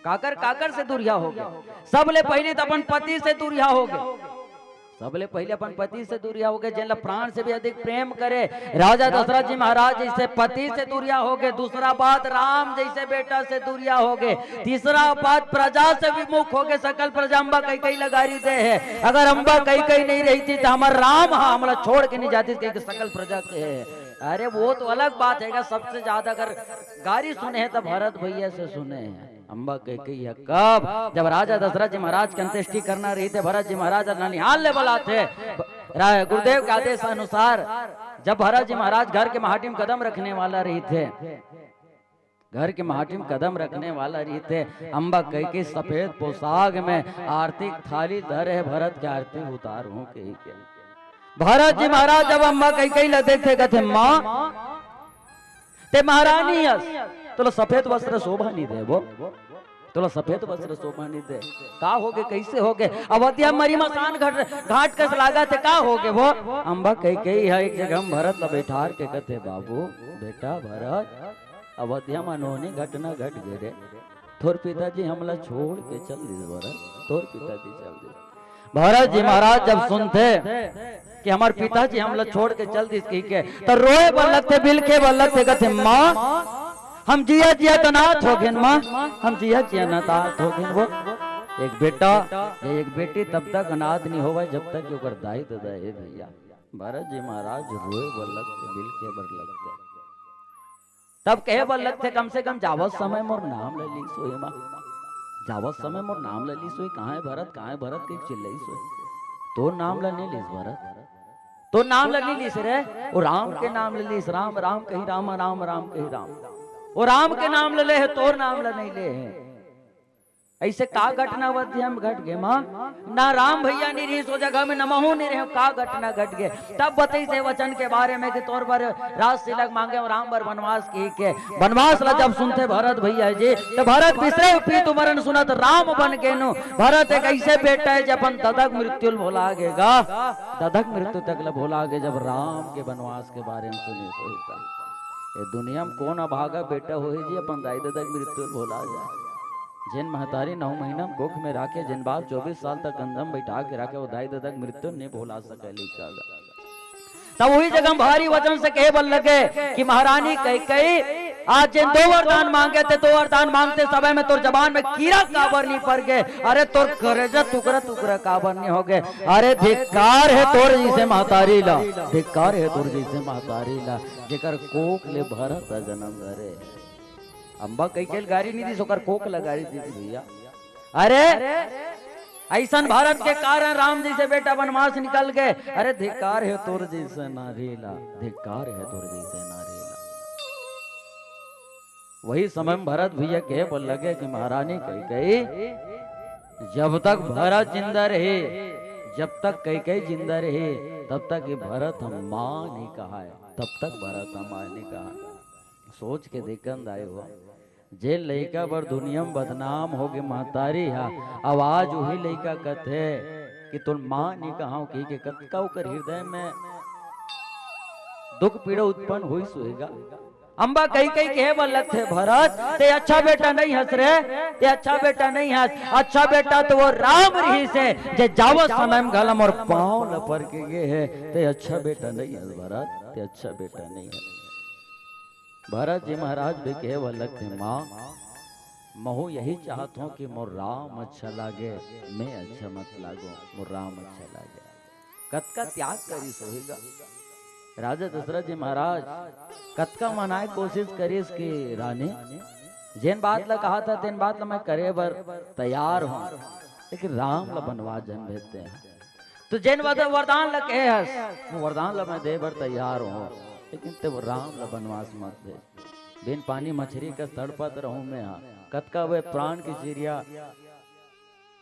काकर से दूरिया हो गए। सबले पहले तो अपन पति से दूरिया हो गए, सबले पहले अपन पति से दूरिया हो गए, जिनला प्राण से भी अधिक प्रेम करे राजा दशरथ जी महाराज जैसे पति से दूरिया हो गए। दूसरा बात राम जैसे बेटा से दूरिया हो गए। तीसरा बात प्रजा से विमुख हो गए, सकल प्रजा अम्बा कई लगारी दे है। अगर अम्बा कई नहीं रहती तो हमारा राम हमला छोड़ के नहीं जाती, सकल प्रजा के है। अरे वो तो अलग बात है, सबसे ज्यादा अगर गारी सुने हैं तो भरत भैया से सुने हैं। अम्बा कई है कब? जब राजा दशरथ जी महाराज की अंत्येष्टि करना रही थे, भरत जी महाराज ननिहाल ले बोला थे, गुरुदेव के आदेश अनुसार जब भरत जी महाराज घर के महाटी में कदम रखने वाला रही थे, घर के महाटी में कदम रखने वाला रही थे, अम्बा कई सफेद पोशाक में आरती थाली धरे है, भरत के आरती उतारू के। भरत जी महाराज जब अम्बा कई देखे कहते माँ ते महारानी तो सफेद वस्त्र शोभा नहीं दे, वो तो सफेद वस्त्र शोभा नहीं दे। का हो गए? कैसे हो गए? अवधिया मरी मसान घाट कस लागा थे, का हो गए? वो अम्बा कई है एक जगह हम भरत ला बैठार के कहते बाबू बेटा भरत अवधिया मनोनी घटना घट गए रे, तोर पिताजी हमला छोड़ के चल दी, भरत तोर पिताजी चल दी। भरत जी महाराज जब सुनते कि हमारे पिताजी हमला छोड़ के चल दी के, तो रोए बल्लक थे, बिल के बल्लक थे, कहते माँ हम जिया जिया तनाथ हो गए, माँ हम जिया जिया नाथ हो गए। वो एक बेटा या एक बेटी तब तक अनाथ नहीं होगा जब तक कि ओकर दाई दादा है भैया। भरत जी महाराज रोए बल्लक थे, बिल के बल्लक थे, तब कहे बल्लक थे कम से कम जावत समय मोर नाम ले ली सोई, माँ जावत समय मोर नाम ले ली सोई। कहाँ है भरत, कहाँ है भरत के चिल्लाई सोई, तो नाम ले नहीं लीस भरत, तो नाम ले नहीं लीस रे, वो राम के नाम ले लीस, राम राम कही राम, राम राम कही राम, वो राम के नाम ले है, तोर नाम ले नहीं ले है। ऐसे का घटना अवधिया में घट गए माँ? ना राम भैया नहीं रही सो जगह में, नमहू नहीं रहे, का घटना घट गए? तब बताई से वचन के बारे में कि तौर पर राज तिलक मांगे और राम बर वनवास की के वनवास ला जब सुनते भरत भैया जी, तो भरत बिसरे पीतु मरण सुनत राम बन के नु। भरत एक ऐसे बेटा है जब ददक मृत्यु भोला आगेगा, ददक मृत्यु तक भोला आगे जब राम के वनवास के बारे में सुने सोचता ये दुनिया में कौन अभागा बेटा हो जी अपन दाई ददक मृत्यु भोला जाए। जिन महतारी 9 महीना गोख में राखे, जिन बाप 24 साल तक कंधम बैठा के रखे, वो दाई ददक मृत्यु नहीं भोला सके लिखा। तब वही जगह भारी वचन से कहे बल लगे कि महारानी कई आज जिन 2 वरदान मांगे थे, 2 वरदान मांगते समय में तोर जबान में कीड़ा काबर नहीं पड़ गए। अरे तोर करेजा टुकड़ा टुकड़ा काबर नहीं हो गए। अरे धिक्कार है तोर जैसे महतारी ला, धिक्कार है तोर जैसे महतारी ला, जेकर कोख ले भरत जन्म धरे। अंबा कई केल गाड़ी नहीं दी, सोकर कोख लगाड़ी दी भैया। अरे ऐसा भारत के कारण राम जी से बेटा वनवास निकल गए। अरे धिक्कार है तोर जैसे नारीला, धिक्कार है तोर जैसे नारीला। वही समय में भरत भैया कहे बोल लगे कि महारानी कही जब तक भरत जिंदा रहे, जब तक कई जिंदा रहे, तब तक ये भरत हम मां नहीं कहा है, तब तक भरत हम मां नहीं कहा। सोच के देखन आए हो जे लड़का बर दुनिया में बदनाम हो गए महतारी हा, आवाज वही लड़का कथे कि तुम मां नहीं कहा कि कतका ओकर हृदय में दुख पीड़ा उत्पन्न हुई सोएगा। अंबा कई कहे बल्लक थे भरत ते अच्छा बेटा नहीं हंस रे, ते अच्छा बेटा नहीं हंस, अच्छा बेटा तो वो राम रही से जे जावो समय में गलम और पांव लपर के गए है। ते अच्छा बेटा नहीं हंस भरत, ते अच्छा बेटा नहीं हंस। भरत जी महाराज भी कहे बल्लक थे माँ महू यही चाहत हूँ कि मोर राम अच्छा लागे, मैं अच्छा मत लागो, मोर राम अच्छा लागे। कतका त्याग करी सोहेगा राजा दशरथ जी महाराज, कतका मनाए कोशिश करिस कि रानी जिन बात ला कहा था तेन बात ला मैं करे बर तैयार हूँ, लेकिन राम ला बनवास जन भेजते हैं। तो जिन वरदान ला कहे हस वरदान ला मैं दे बर तैयार हूँ, लेकिन ते राम ला बनवास मत भेज। बिन पानी मछली का तड़पत रहूं मैं यहाँ, कतका वे प्राण की चिड़िया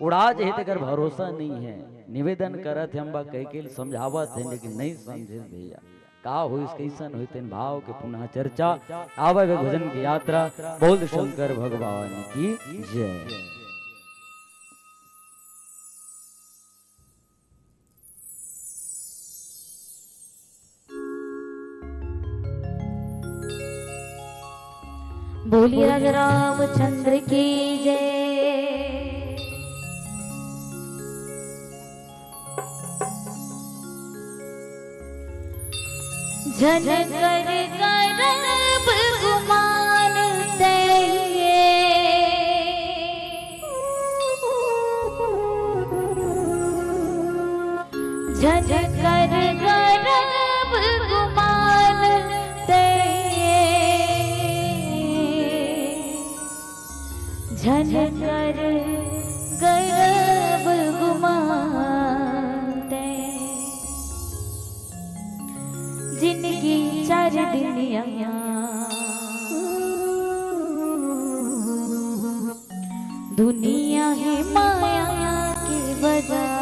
उड़ा जे तेकर भरोसा नहीं है। निवेदन करत हम बा कई समझावत है, लेकिन नहीं समझे भैया का हुई कैसन हुई तेन भाव के पुनः चर्चा आवे वे भजन की यात्रा। बोल शंकर भगवान की जय। बोलिए राजा रामचंद्र की जय। झन कर करब गुमान तेये, झन कर करब गुमान तेये, झन कर करब गुमान तेये। जिनकी 4 दुनिया दुनिया है माया की वजह।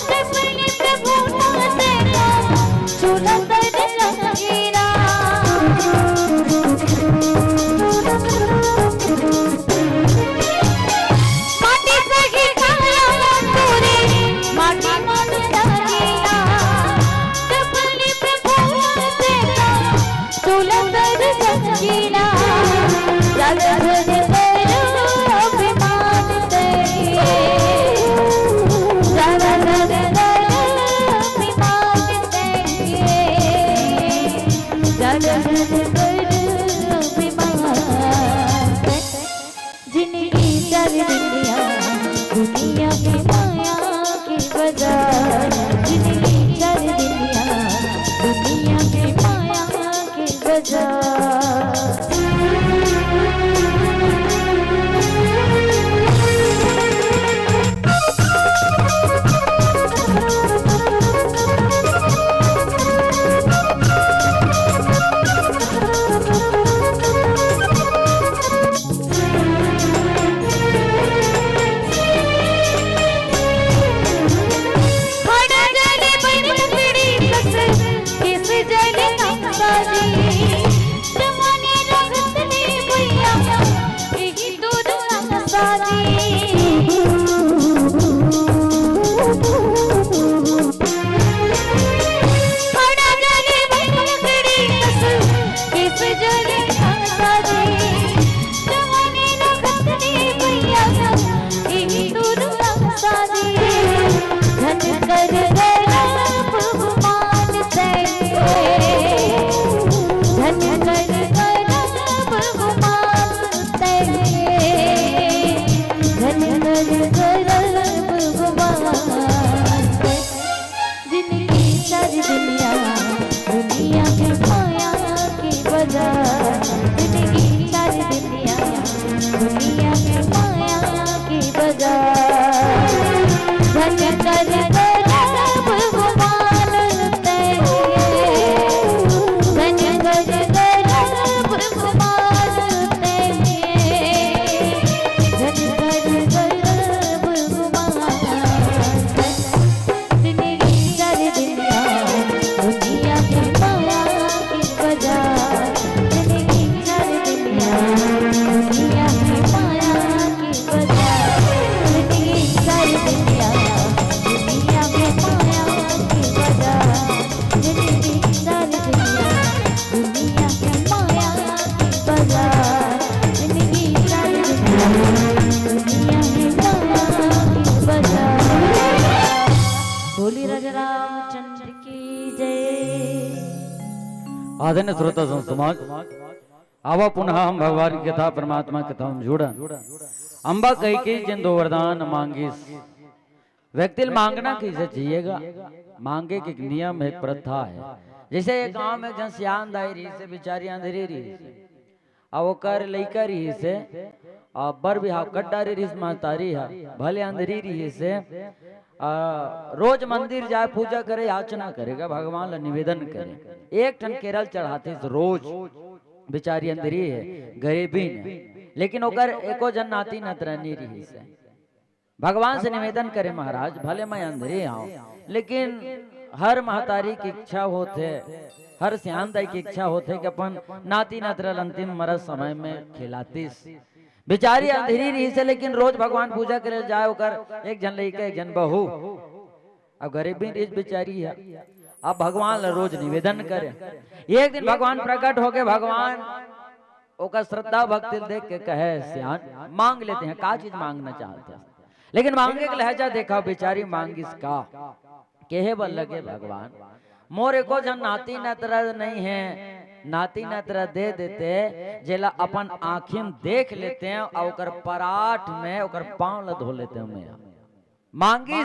Step दुनिया में माया के बाजार जिंदगी चल दुनिया में माया के बाजार। आदरणीय श्रोता समाज आवा पुनः हम भगवान की कथा परमात्मा की कथा हम जुड़ा अंबा कही के जिन दो वरदान मांगिस व्यक्ति मांगना कैसे चाहिएगा मांगे के नियम एक प्रथा है। जैसे एक गांव में जन सियान दाई रही से बेचारी अंधेरी रही अब वो कर लइका रही से और बर बिहाव कड्डा रही महतारी है भले अंधेरी रही से रोज मंदिर जाए पूजा करे याचना करेगा भगवान ला निवेदन करे एक टन केरल चढ़ाते रोज बेचारी अंदरी है गरीबी ने लेकिन ओकर एको जन नाती नतरनी रही से भगवान से निवेदन करे महाराज भले मैं अंदरी आऊं लेकिन हर महतारी की इच्छा होते हर सियानदाई की इच्छा होते कि अपन नाती नतरल अंतिम मरद समय में खिलातीस बेचारी अंधेरी रही से लेकिन रोज भगवान पूजा करे जाए ओकर एक जन लइका एक जन बहू अब गरीबी रही बेचारी है अब भगवान रोज निवेदन करे एक दिन भगवान प्रकट हो गए भगवान ओकर श्रद्धा भक्ति देख के कहे सियान मांग लेते हैं का चीज मांगना चाहते हैं लेकिन मांगे का लहजा देखा बेचारी मांगिस का केहे बल लगे भगवान मोरे को जन नाती नतरा नहीं है नाती नतरा दे देते जेला अपन आँखिन देख लेते हैं और ओकर पराठ में ओकर पांव ला धो लेते हैं मांगी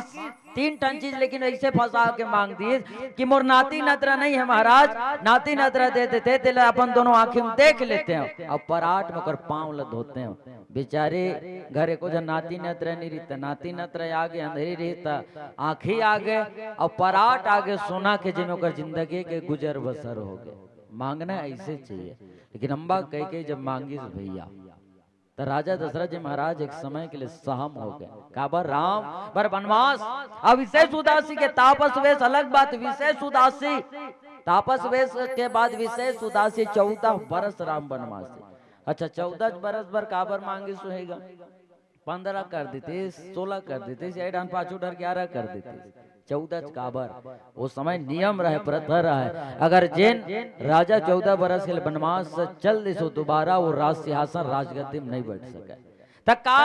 3 टन चीज लेकिन ऐसे फंसा के मांग दी कि मोर नाती नतरा नहीं है महाराज नाती नतरा दे देते तेला अपन दोनों आँखिन देख लेते हैं और पराठ में ओकर पांव ला धोते हैं बेचारे घरे को जब नाती नतरा नहीं रहता नाती नतरा आगे अंधेरी रहता आँखी आगे और पराठ आगे सोना के जिम्मे ओकर जिंदगी के गुजर बसर हो गए मांगना ऐसे चाहिए लेकिन अम्बा कह के जब मांगी भैया तो राजा दशरथ जी महाराज एक समय के लिए सहम हो गए काबर राम पर वनवास अब विशेष उदासी के तापस वेश अलग बात विशेष उदासी तापस वेश के बाद विशेष उदासी 14 बरस राम वनवासी अच्छा 14 बरस भर काबर मांगी सुहेगा 15 कर देते 16 कर देते 5 11 कर देते 14 काबर वो समय नियम रहे प्रथा रहे अगर जैन राजा 14 बरस के वनवास से चल दिसो दोबारा वो राज सिंहासन राजगद्दी में नहीं बैठ सके तक का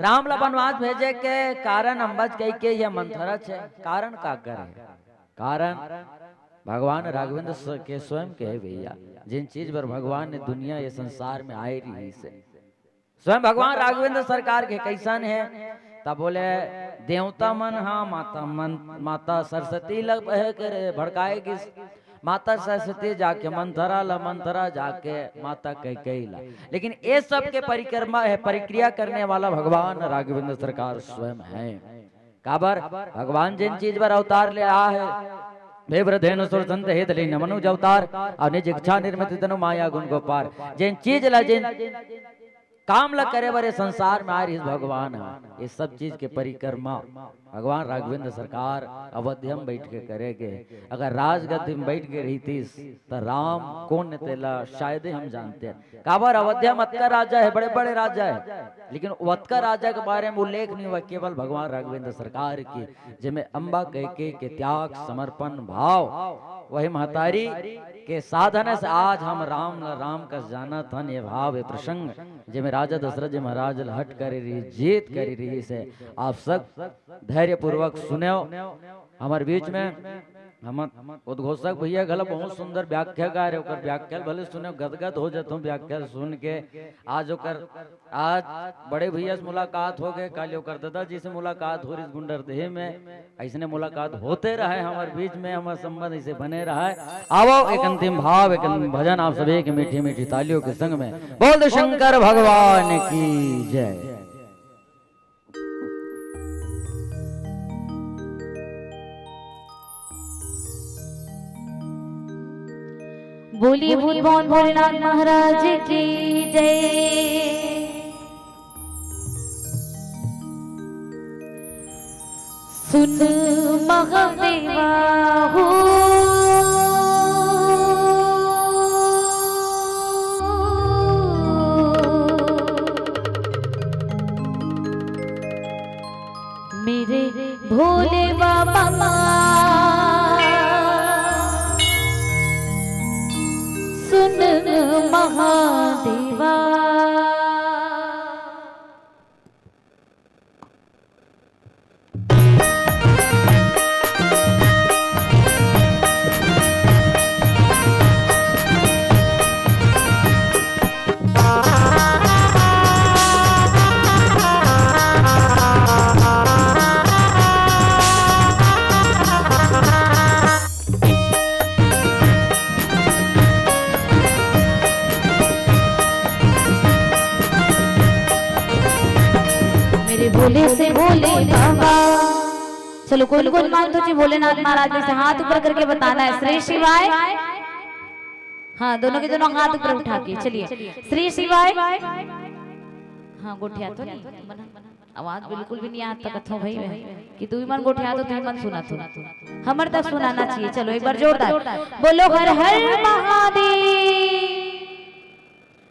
राम ला वनवास भेजे के कारण अंबज कह के यह मंथरा है कारण का करे कारण भगवान राघवेंद्र के स्वयं कहे भैया जिन चीज पर भगवान ने दुनिया ये संसार में आई रही से स्वयं भगवान राघवेंद्र सरकार के कैसन है तब बोले देवता मन हाँ माता मन, माता सरस्वती लग करे भड़काएगी माता सरस्वती जाके मंथरा ला, मंथरा जाके माता कैकेयी ला। लेकिन ये सब के परिक्रमा है, परिक्रिया करने वाला भगवान राघवेंद्र सरकार स्वयं है। काबर भगवान जिन चीज पर अवतार ले आ है देवृधेनु सुर संत हेत ले मनुज अवतार और निज इच्छा निर्मित तनु माया गुण गोपार। जिन चीज ला जिन काम ला करे बरे संसार में आ रही भगवान है। ये सब चीज के परिक्रमा भगवान राघवेंद्र सरकार अवध्या में बैठ के करेगे। अगर राजगद्दी में बैठ के रही थी तो राम कौन तेला शायद ही हम जानते हैं। काबर अवध्या मत का राजा है, बड़े बड़े राजा है, लेकिन वत्का राजा के बारे में उल्लेख नहीं हुआ, केवल भगवान राघवेंद्र सरकार की जिसमें अम्बा कैकेयी के त्याग समर्पण भाव वही महतारी के साधन से आज हम राम का जाना था। ये भाव ये प्रसंग जिसमें राजा दशरथ जी महाराज हट कर रही जीत कर रही से आप सब धैर्य पूर्वक सुने। हमारे बीच में हम उद्घोषक भैया गल बहुत सुंदर व्याख्या गा रहे होकर व्याख्या भले सुने गदगद हो जाते हूँ व्याख्या सुन के। आज बड़े भैया से मुलाकात हो गए, कल होकर दादाजी से मुलाकात हो रही गुंडरदेह में। ऐसने मुलाकात होते रहे हमारे बीच में, हमारे संबंध ऐसे बने रहा है। आओ एक अंतिम भाव एक अंतिम भजन आप सभी की मीठी मीठी तालियों के संग में बोल शंकर भगवान की जय। बोलिए भूल भवन भोलेनाथ महाराज की जय। सुन महादेवा हो मेरे भोले बाबा सुन महादेवा। भोले से भोले बाबा। चलो कौन कौन मानते जी भोलेनाथ महाराज से हाथ ऊपर करके बताना है श्री शिवाय। हाँ दोनों के दोनों हाथ ऊपर उठा के चलिए श्री शिवाय। हाँ गोठिया तो नहीं, आवाज बिल्कुल भी नहीं आता कथो भाई कि तू भी मन गोठिया तो तू मन सुना तू हमर तक सुनाना चाहिए। चलो एक बार जोरदार बोलो हर हर महादेव।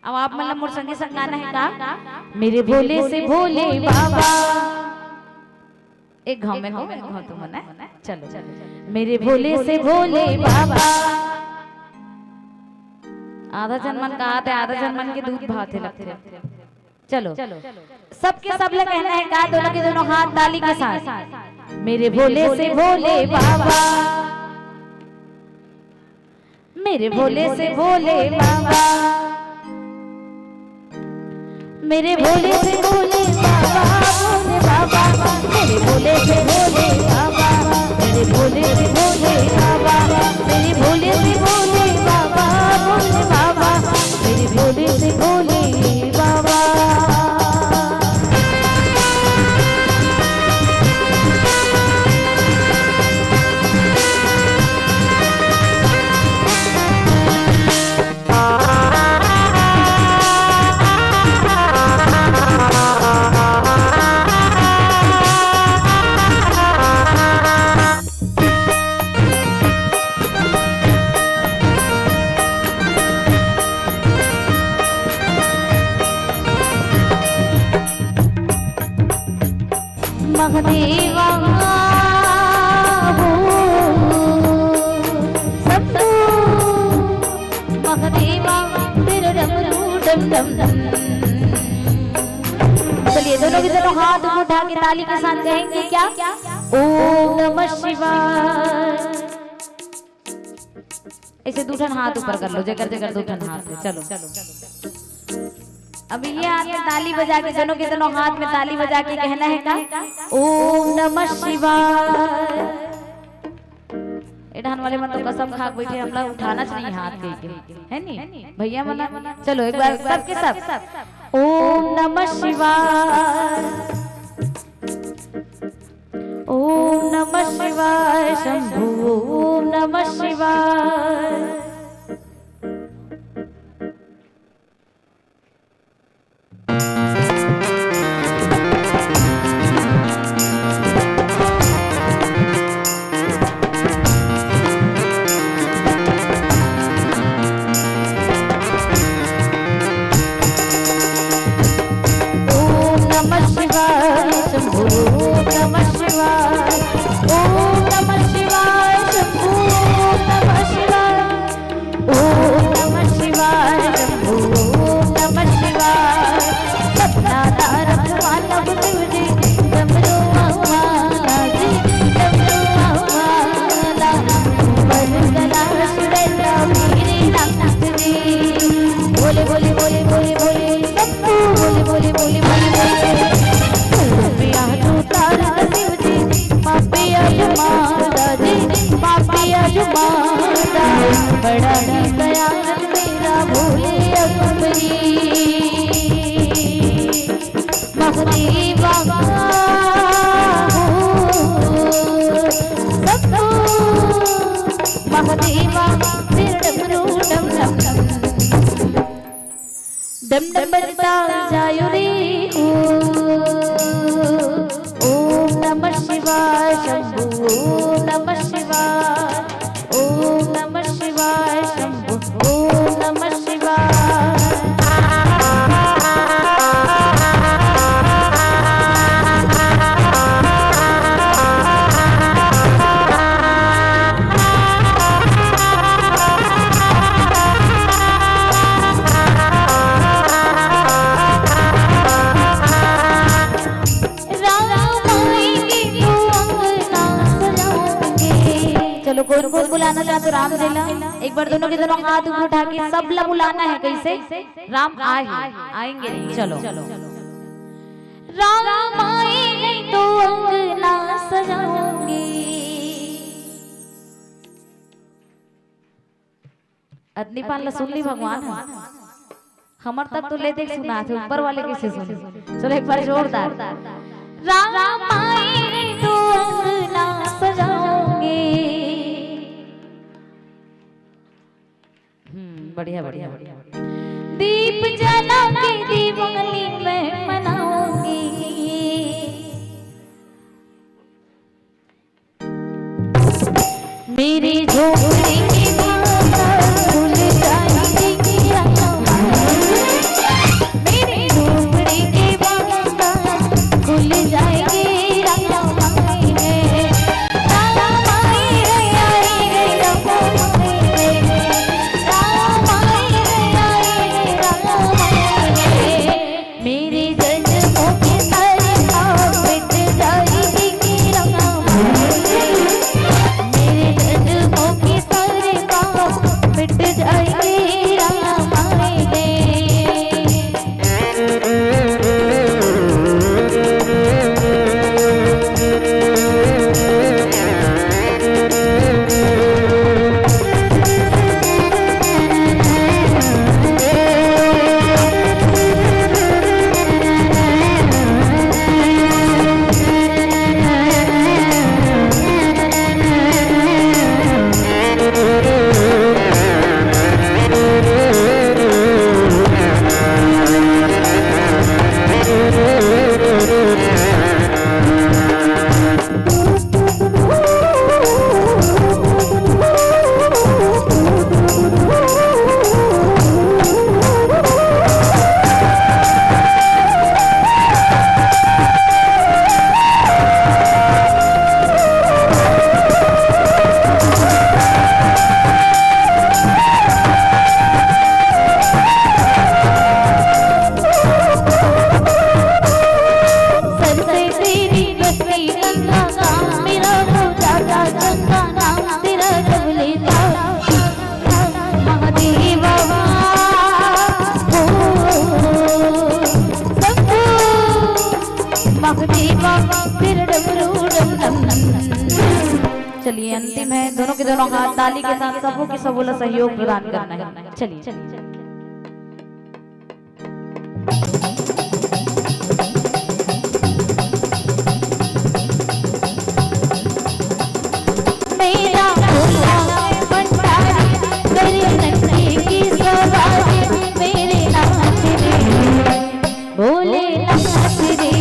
अब आप मतलब मोर संगे संग गाना है का मेरे भोले से भोले बाबा। एक घाव में घाव तो मना चलो चलो मेरे भोले से भोले बाबा। आधा जन्मन का आते आधा जन्मन के दूध भाते लगते। चलो सबके सब लोग कहना है का दोनों के दोनों हाथ ताली के साथ मेरे भोले से भोले बाबा। मेरे भोले से भोले बाबा। मेरे भोले से भोले बाबा भोले बाबा। मेरे भोले से भोले बाबा। मेरे भोले से भोले बाबा। मेरे भोले से भोले बाबा भोले बाबा। मेरे भोले से भोले बाबा। महादेवा हो सब महादेवा तेरे डम डम डम। चलिए दोनों के दोनों हाथ उठा के ताली के साथ कहेंगे क्या ओम नमः शिवाय। ऐसे दूठन हाथ ऊपर कर लो जगर जगर दूठन हाथ। चलो अब ये हाथ में ताली बजा के दोनों हाथ में ताली बजा के कहना है का ओम नमः शिवाय। एडान वाले मन तो कसम खा बैठे हमरा उठाना चाहिए हाथ के है नी भैया वाला। चलो एक बार सबके सब ओम नमः शिवाय ओम नमः शिवाय शंभू ओम नमः शिवाय। बड़ा दयाल मेरा भोले अकबरी मगरी बाबा सबको महदेवा डम डम बजता जायो रे ओम नमः शिवाय शंभू ओम नमः शिवाय ओम नमः शिवाय शंभू ओम नमः शिवाय। चलो कौन बुलाना चाहे तो राम देना एक बार दोनों के दोनों हाथ ऊपर उठा के सब लोग बुलाना है। कैसे राम आएंगे नहीं। चलो राम आएंगे तो अंगना सजाऊंगी। अदनी पान सुन ली भगवान हमर तक तो ले देख सुना थे ऊपर वाले कैसे सुने। चलो एक बार जोरदार राम आएंगे तो अंगना सजाऊंगी। बढ़िया बढ़िया बढ़िया दीप जला के दीवाली में मनाऊंगी। मेरी झोपड़ी की खुल जाएगी मेरी झोपड़ी की खुल जाएगी मेरे जन्मों की चलिए अंतिम है, दोनों के दोनों हाथ ताली के साथ सबों की सब बोला सहयोग प्रदान करना है। चलिए मेरा भोला भंडारी मेरे नन्हे की सवारी मेरे नाथ रे भोले नाथ रे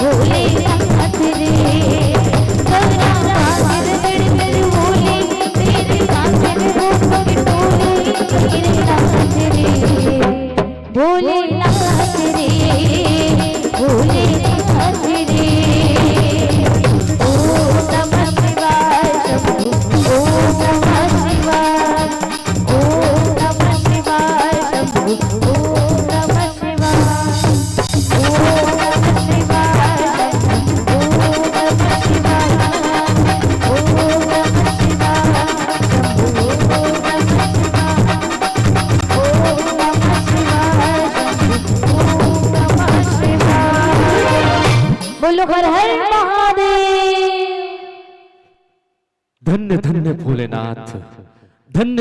भोले नाथ रे तेरा नाथ रे मेरे भोले तेरे नाथ रे रूप की टोली मेरे नाथ रे भोले नाथ रे भोले नाथ रे बोलो हर हर महादेव। धन्य धन्य भोलेनाथ, धन्य